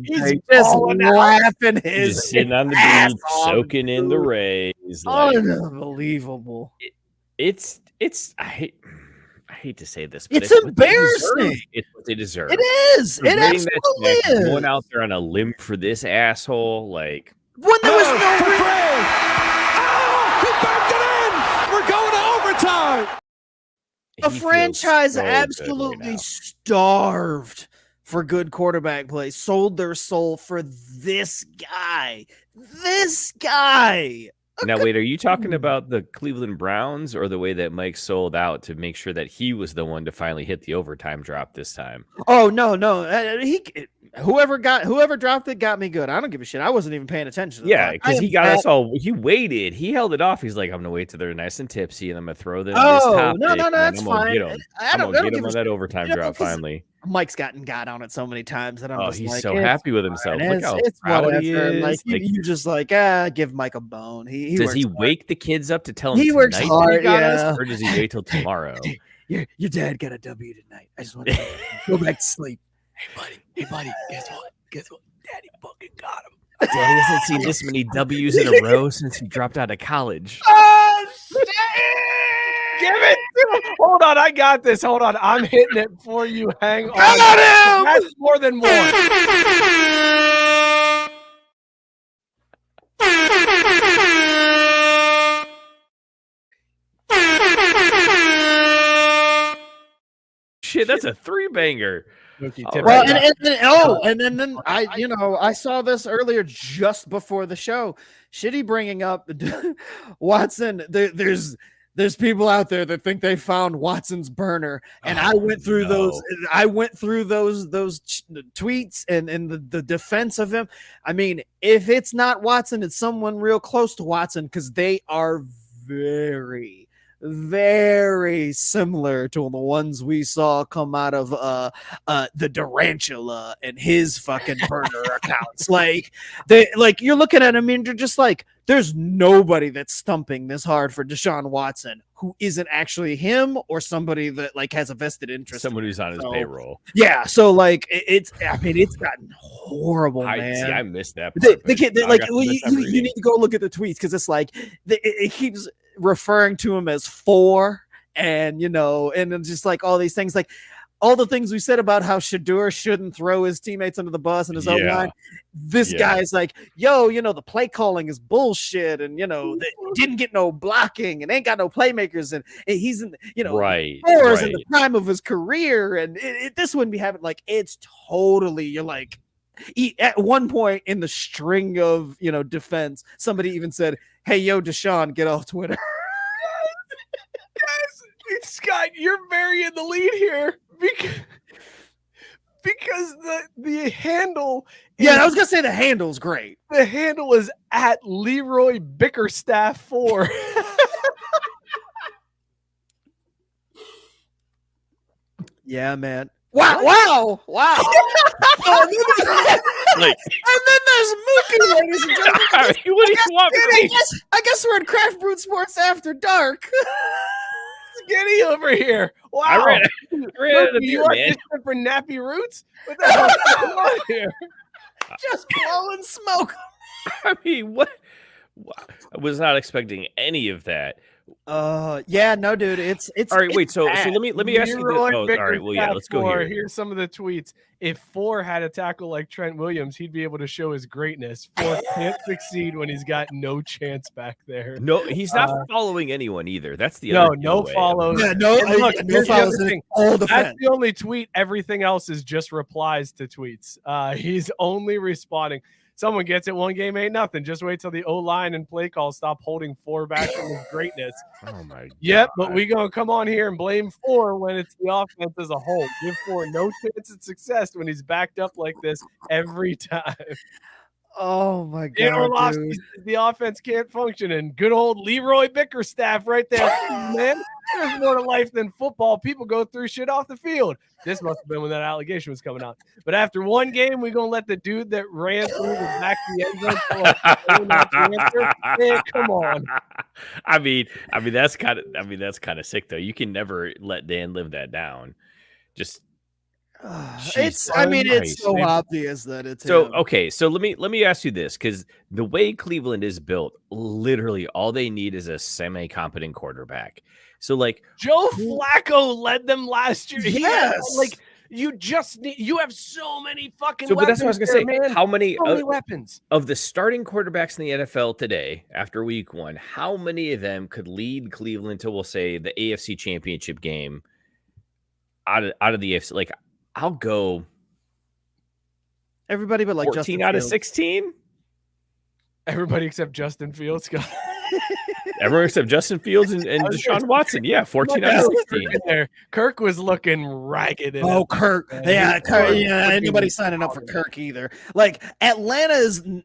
just laughing his Just sitting on the ass beach, off, soaking in the dude. rays. Like, Unbelievable. it's I hate to say this, but It's what they embarrassing. deserve. It's what they deserve. It is. For It getting that absolutely check, is. going out there on a limb for this asshole, like When there was no He backed it in. We're going to overtime. The he feels franchise so good absolutely right now. starved for good quarterback play, sold their soul for this guy. This guy. Now, wait, are you talking about the Cleveland Browns or the way that Mike sold out to make sure that he was the one to finally hit the overtime drop this time? Oh no. Whoever dropped it got me good. I don't give a shit. I wasn't even paying attention to Yeah, that. because I he am got that- us all. He waited. He held it off. He's like, I'm gonna wait till they're nice and tipsy, and I'm gonna throw them this Oh, topic. no, and then that's I'm gonna fine. Get him. I'm gonna get him on that overtime drop finally. Mike's gotten got on it so many times that I'm Oh, just he's like, so it's happy with himself. fine. Look how It's proud he whatever. is. Like, Like, you just like, give Mike a bone. He does works he hard. wake the kids up to tell him He tonight works that he hard, got yeah. us, or does he wait till tomorrow? Your dad got a W tonight. I just want to go back to sleep. Hey buddy, guess what? Daddy fucking got him. Daddy hasn't seen this many W's in a row since he dropped out of college. Oh shit! Give it to him. Hold on, I got this. Hold on, I'm hitting it for you. Hang on. Got him! That's more than one. Shit, that's a 3-banger. Mookie, All tip Well, it and, up. then I saw this earlier just before the show. Shitty bringing up Watson. There's people out there that think they found Watson's burner, and I went through those. I went through those tweets and the defense of him. I mean, if it's not Watson, it's someone real close to Watson, because they are very, very similar to the ones we saw come out of the Durantula and his fucking burner accounts. Like you're looking at him and you're just like, there's nobody that's stumping this hard for Deshaun Watson who isn't actually him or somebody that like has a vested interest. Someone who's on his payroll. Yeah, so like it's gotten horrible, man. I missed that The part. kid, I like got you need to go look at the tweets, because it's like it keeps referring to him as 4, and and then just like all these things, like all the things we said about how Shadeur shouldn't throw his teammates under the bus and his own line. This guy's like, yo, the play calling is bullshit, and they didn't get no blocking and ain't got no playmakers, and he's in right. fours in the prime of his career, and this wouldn't be happening. Like, it's totally, you're like, at one point in the string of defense, somebody even said, hey, yo, Deshaun, get off Twitter. Scott, you're very in the lead here because the handle. I was gonna say the handle's great. The handle is at Leroy Bickerstaff 4. Yeah, man. Wow. Like, And then there's Mookie, ladies and gentlemen. I mean, what do you want from me? I guess we're in Craft Brewed Sports After Dark. Skinny over here. Wow. I ran out of You beer, are man. just for nappy roots? What the hell is going on here? Just blowing smoke. I mean, what? I was not expecting any of that. Yeah, no, dude, it's All right, it's wait. So bad. let me ask you. Leroy All right. Well, yeah. Let's go Bickerstaff, here. Here's some of the tweets. If Four had a tackle like Trent Williams, he'd be able to show his greatness. Four can't succeed when he's got no chance back there. No, he's not following anyone either. That's the No, other no giveaway. follows. Yeah, no, And look, no here's the follows other in thing. all That's defense. the only tweet. Everything else is just replies to tweets. He's only responding. Someone gets it. One game ain't nothing. Just wait till the O-line and play call stop holding Four back from his greatness. Oh my god. Yep, but we gonna come on here and blame Four when it's the offense as a whole. Give Four no chance at success when he's backed up like this every time. Oh my Dan god, Orlovsky dude. says the offense can't function, and good old Leroy Bickerstaff right there. Man, there's more to life than football. People go through shit off the field. This must have been when that allegation was coming out. But after one game, we're gonna let the dude that ran through the back of the end zone man, come on. I mean that's kind of sick though. You can never let Dan live that down. Just It's so Christ. obvious that it's so him. okay. So let me ask you this, because the way Cleveland is built, literally all they need is a semi-competent quarterback. So like Joe Flacco led them last year. He had, Yes. like you just need. You have so many fucking. So, but that's what I was weapons gonna say. there, man. How many So many weapons. of the starting quarterbacks in the NFL today, after week 1, how many of them could lead Cleveland to, we'll say, the AFC Championship game out of the AFC? Like, I'll go Everybody but like 14 Justin out of Fields. 16. Everybody except Justin Fields. Everyone except Justin Fields and Deshaun Watson. Yeah, 14 out of 16. There. Kirk was looking ragged. In Oh, it. Kirk. Man, Yeah, he Kirk. was Yeah, looking ain't nobody signing up for horrible. Kirk either. Like Atlanta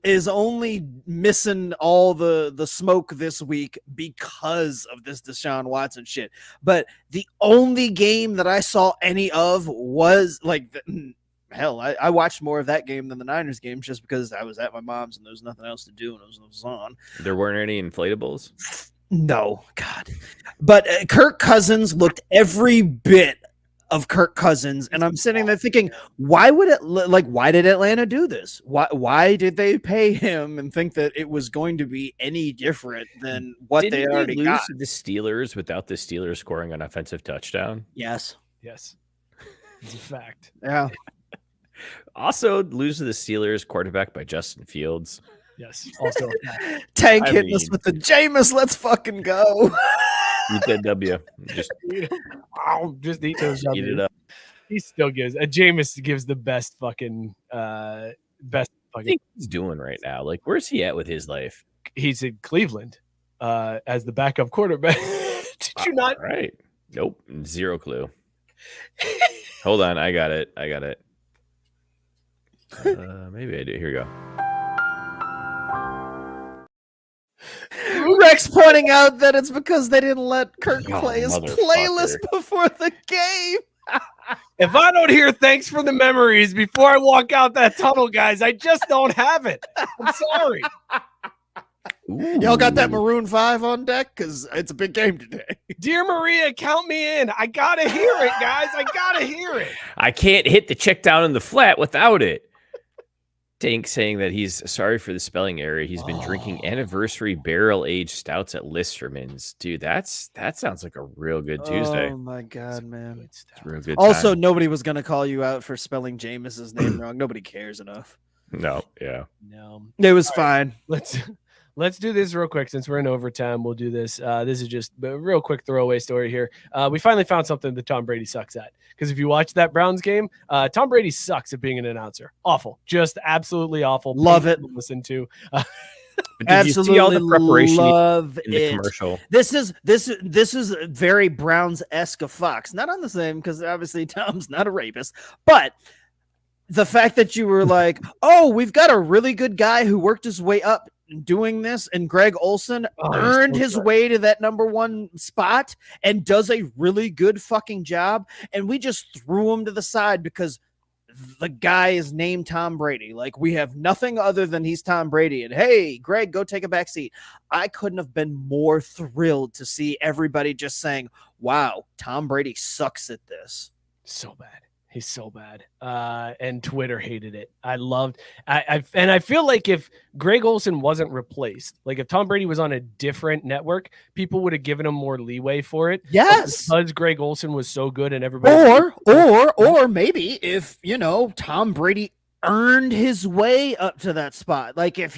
is only missing all the smoke this week because of this Deshaun Watson shit. But the only game that I saw any of was like hell, I watched more of that game than the Niners game just because I was at my mom's and there was nothing else to do and it was on. There weren't any inflatables. No, God. But Kirk Cousins looked every bit of Kirk Cousins, and I'm sitting there thinking, why did Atlanta do this? Why did they pay him and think that it was going to be any different than what Didn't they already lose got? to the Steelers without the Steelers scoring an offensive touchdown? Yes. Yes, it's a fact. Yeah. Also, lose to the Steelers, quarterback by Justin Fields. Yes, also a fact. Tank I hitting us mean- with the Jameis. Let's fucking go. Eat that W. Just Wow, just eat those. eat it up. He still gives. Jameis gives the best fucking. What do you think he's doing right now? Like, where's he at with his life? He's in Cleveland as the backup quarterback. Did you not? All right. Nope. Zero clue. Hold on. I got it. Maybe I do. Here we go. Rex pointing out that it's because they didn't let Kirk Oh, play his motherfucker. playlist before the game. If I don't hear thanks for the memories before I walk out that tunnel, guys, I just don't have it. I'm sorry. Y'all got that Maroon 5 on deck? Because it's a big game today. Dear Maria, count me in. I gotta hear it, guys. I gotta hear it. I can't hit the check down in the flat without it. Tank saying that he's sorry for the spelling error. He's been drinking anniversary barrel-aged stouts at Listerman's. Dude, that sounds like a real good Tuesday. Oh my god, man. It's a real good Also, time. nobody was gonna call you out for spelling Jameis's name wrong. Nobody cares enough. No, yeah. No. It was fine. Let's do this real quick since we're in overtime. We'll do this. This is just a real quick throwaway story here. We finally found something that Tom Brady sucks at. Because if you watch that Browns game, Tom Brady sucks at being an announcer. Awful. Just absolutely awful. Love it. Listen to. But did you see all the preparation love in the it. commercial? This is very Browns-esque of Fox. Not on the same, because obviously Tom's not a rapist, but the fact that you were like, oh, we've got a really good guy who worked his way up doing this, and Greg Olson earned his way to that #1 spot and does a really good fucking job, and we just threw him to the side because the guy is named Tom Brady. Like, we have nothing other than he's Tom Brady, and hey, Greg, go take a back seat. I couldn't have been more thrilled to see everybody just saying, wow, Tom Brady sucks at this. So bad. He's so bad. And Twitter hated it. I feel like if Greg Olsen wasn't replaced, like if Tom Brady was on a different network, people would have given him more leeway for it. Yes. But because Greg Olsen was so good and everybody Or maybe if, Tom Brady earned his way up to that spot. Like if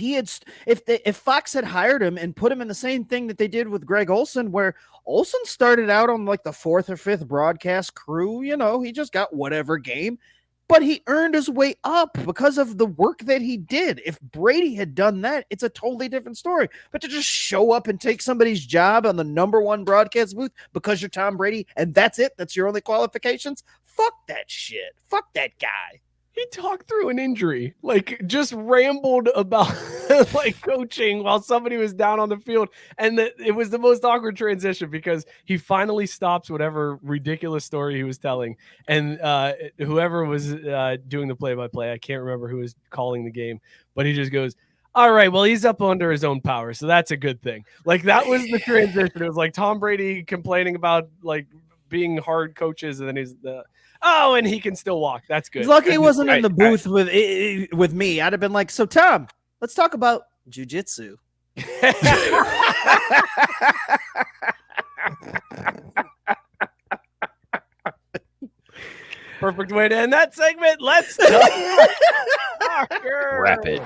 Fox had hired him and put him in the same thing that they did with Greg Olsen, where Olsen started out on like the 4th or 5th broadcast crew, he just got whatever game, but he earned his way up because of the work that he did. If Brady had done that, it's a totally different story. But to just show up and take somebody's job on the #1 broadcast booth because you're Tom Brady and that's it, that's your only qualifications, fuck that shit. Fuck that guy. He talked through an injury, like just rambled about like coaching while somebody was down on the field. And it was the most awkward transition because he finally stops whatever ridiculous story he was telling. And whoever was doing the play-by-play, I can't remember who was calling the game, but he just goes, all right, well, he's up under his own power. So that's a good thing. Like that was the transition. It was like Tom Brady complaining about like being hard coaches. And then he's and he can still walk. That's good. He's lucky he wasn't in the booth with me. I'd have been like, so Tom, let's talk about jujitsu. Perfect way to end that segment. Let's talk soccer. Wrap it.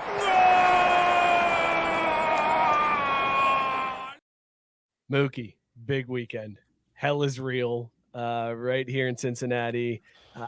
Mookie, big weekend. Hell is real. Right here in Cincinnati.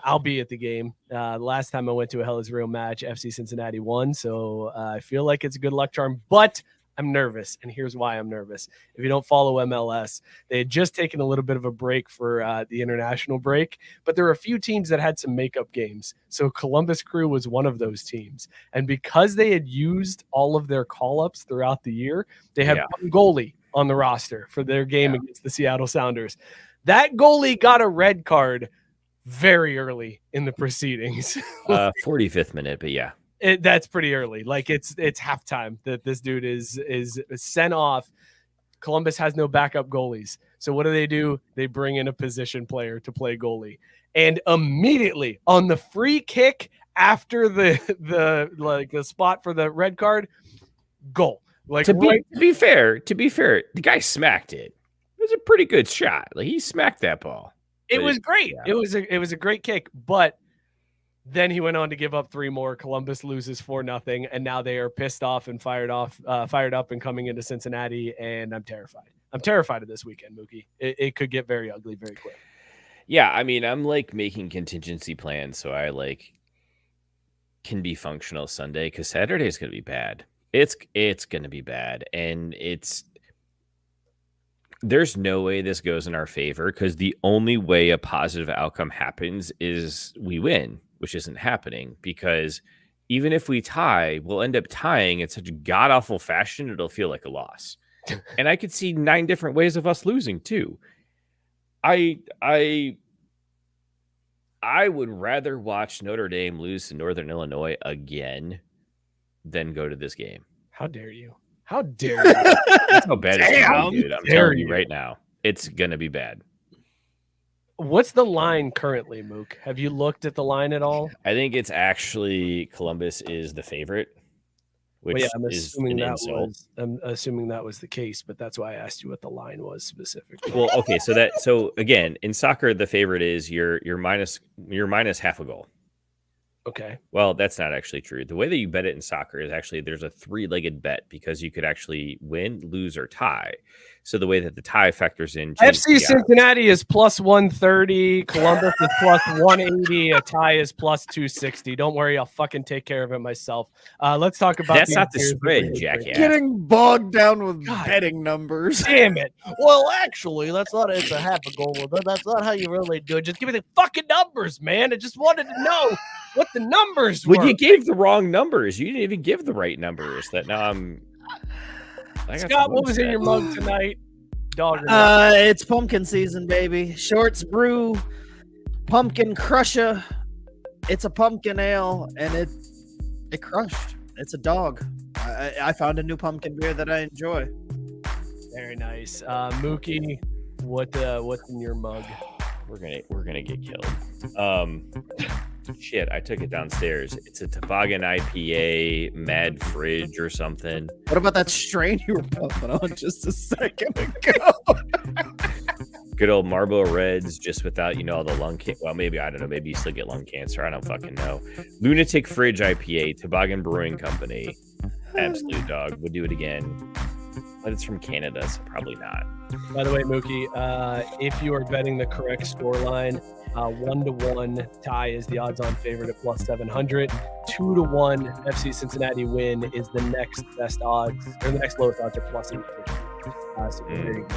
I'll be at the game. Last time I went to a Hell is Real match, FC Cincinnati won. So I feel like it's a good luck charm, but I'm nervous. And here's why I'm nervous. If you don't follow MLS, they had just taken a little bit of a break for the international break, but there were a few teams that had some makeup games. So Columbus Crew was one of those teams. And because they had used all of their call-ups throughout the year, they had one goalie on the roster for their game against the Seattle Sounders. That goalie got a red card very early in the proceedings. 45th minute, but yeah. That's pretty early. Like it's halftime that this dude is sent off. Columbus has no backup goalies. So what do? They bring in a position player to play goalie. And immediately on the free kick after the spot for the red card, goal. Like to be fair, the guy smacked it. It was a pretty good shot. Like he smacked that ball. It was great. Yeah. It was a great kick, but then he went on to give up 3 more. Columbus loses 4-0, and now they are pissed off and fired up and coming into Cincinnati. And I'm terrified. I'm terrified of this weekend, Mookie. It could get very ugly very quick. Yeah, I mean, I'm like making contingency plans so I like can be functional Sunday because Saturday is going to be bad. It's going to be bad, and there's no way this goes in our favor because the only way a positive outcome happens is we win, which isn't happening because even if we tie, we'll end up tying in such a god-awful fashion, it'll feel like a loss. And I could see 9 different ways of us losing too. I would rather watch Notre Dame lose to Northern Illinois again than go to this game. How dare you? How dare you? That's how bad it's going to be, dude. I'm telling you right now. It's going to be bad. What's the line currently, Mook? Have you looked at the line at all? I think it's actually Columbus is the favorite, which I'm is an insult. I'm assuming that was the case, but that's why I asked you what the line was specifically. Well, okay, so again, in soccer, the favorite is you're minus half a goal. Okay. Well, that's not actually true. The way that you bet it in soccer is actually there's a 3-legged bet because you could actually win, lose, or tie. So the way that the tie factors in. FC Cincinnati is plus 130. Columbus is plus 180. A tie is plus 260. Don't worry. I'll fucking take care of it myself. Let's talk about that's not the spread, jackass. Getting bogged down with betting numbers. Damn it. Well, actually, it's a half a goal. That's not how you really do it. Just give me the fucking numbers, man. I just wanted to know what the numbers were. Well, you gave the wrong numbers. You didn't even give the right numbers. That now I'm. Scott, what was in your mug tonight? Dog. It's pumpkin season, baby. Shorts Brew, Pumpkin Crusher. It's a pumpkin ale, and it crushed. It's a dog. I found a new pumpkin beer that I enjoy. Very nice. Mookie, what's in your mug? We're gonna get killed. Shit, I took it downstairs. It's a Toboggan IPA, Mad Fridge or something. What about that strain you were puffing on just a second ago? Good old Marlboro Reds, just without, all the lung cancer. Well, maybe, I don't know. Maybe you still get lung cancer. I don't fucking know. Lunatic Fridge IPA, Toboggan Brewing Company. Absolute dog. Would do it again. But it's from Canada, so probably not. By the way, Mookie, if you are betting the correct scoreline, 1-1 tie is the odds-on favorite at plus 700. 2-1 FC Cincinnati win is the next best odds, or the next lowest odds are plus 850. So there you go.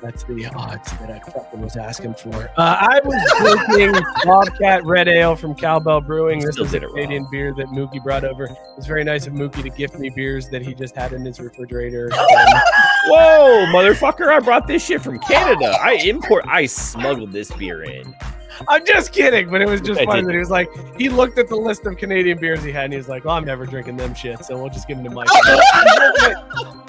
That's the odds that I fucking was asking for. I was drinking Bobcat Red Ale from Cowbell Brewing. This is a Canadian beer that Mookie brought over. It was very nice of Mookie to gift me beers that he just had in his refrigerator. Whoa, motherfucker! I brought this shit from Canada. I smuggled this beer in. I'm just kidding, but it was just funny that he was like, he looked at the list of Canadian beers he had, and he's like, well, I'm never drinking them shit, so we'll just give them to Mike.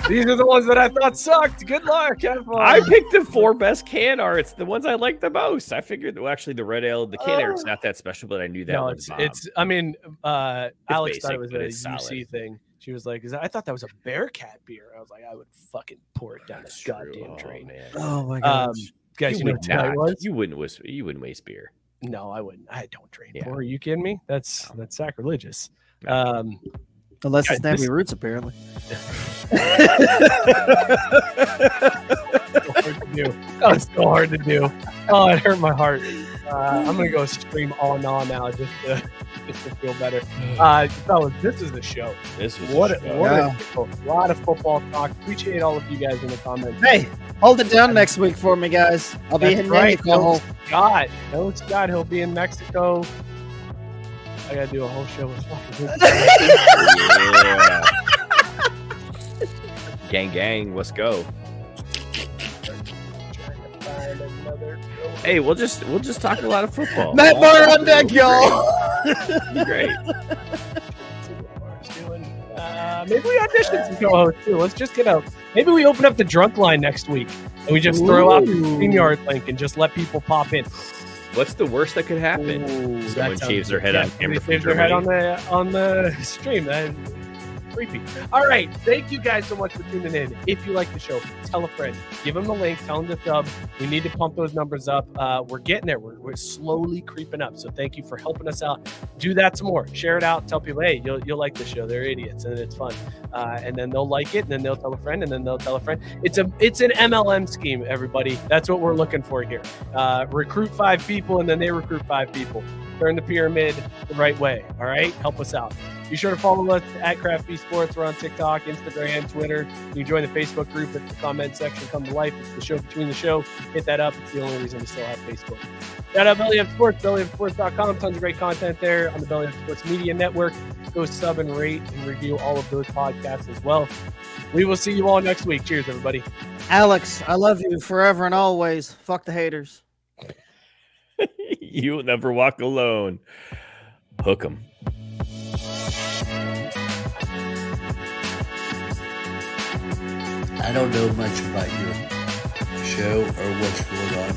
These are the ones that I thought sucked. Good luck. Have fun. I picked the 4 best can arts, the ones I like the most. I figured, actually, the red ale, the can art's not that special, but I knew that. No, was Alex basic, thought it was a it's UC solid. thing. She was like, I thought that was a Bearcat beer. I was like, I would fucking pour it down That's a true. goddamn Oh, drain. man. Oh my gosh. Guys, you know what tonight was? You wouldn't waste beer. No, I wouldn't. I don't drain Yeah. pour. Are you kidding me? That's sacrilegious. Unless Guys, it's Navy Roots, apparently. That was so hard to do. Oh, it hurt my heart. I'm gonna go stream all now just to feel better. Fellas, this is the show. This was What a show. a lot of football talk. Appreciate all of you guys in the comments. Hey, hold it down next week for me, guys. I'll be That's in right. Mexico. No Scott, he'll be in Mexico. I gotta do a whole show with fucking Yeah. Gang, let's go. Hey, we'll just talk a lot of football. Matt Barr on deck, y'all. Be great. Maybe we audition some co-hosts too. Let's just get out. Maybe we open up the drunk line next week and we just throw out the StreamYard link and just let people pop in. What's the worst that could happen? Ooh, Someone shaves their head on camera. Shave their head on the stream. That's creepy. All right. Thank you guys so much for tuning in. If you like the show, tell a friend. Give them the link. Tell them to sub. We need to pump those numbers up. We're getting there. We're slowly creeping up. So thank you for helping us out. Do that some more. Share it out. Tell people, hey, you'll like the show. They're idiots and it's fun. And then they'll like it. And then they'll tell a friend. And then they'll tell a friend. It's an MLM scheme, everybody. That's what we're looking for here. Recruit 5 people and then they recruit 5 people. Turn the pyramid the right way. All right. Help us out. Be sure to follow us at Craft B Sports. We're on TikTok, Instagram, Twitter. You can join the Facebook group at the comment section. Come to life. It's the show between the show. Hit that up. It's the only reason we still have Facebook. Shout out Belly Up Sports, bellyupsports.com. Tons of great content there on the Belly Up Sports Media Network. Go sub and rate and review all of those podcasts as well. We will see you all next week. Cheers, everybody. Alex, I love you forever and always. Fuck the haters. You'll never walk alone. Hook 'em. I don't know much about your show or what's going on.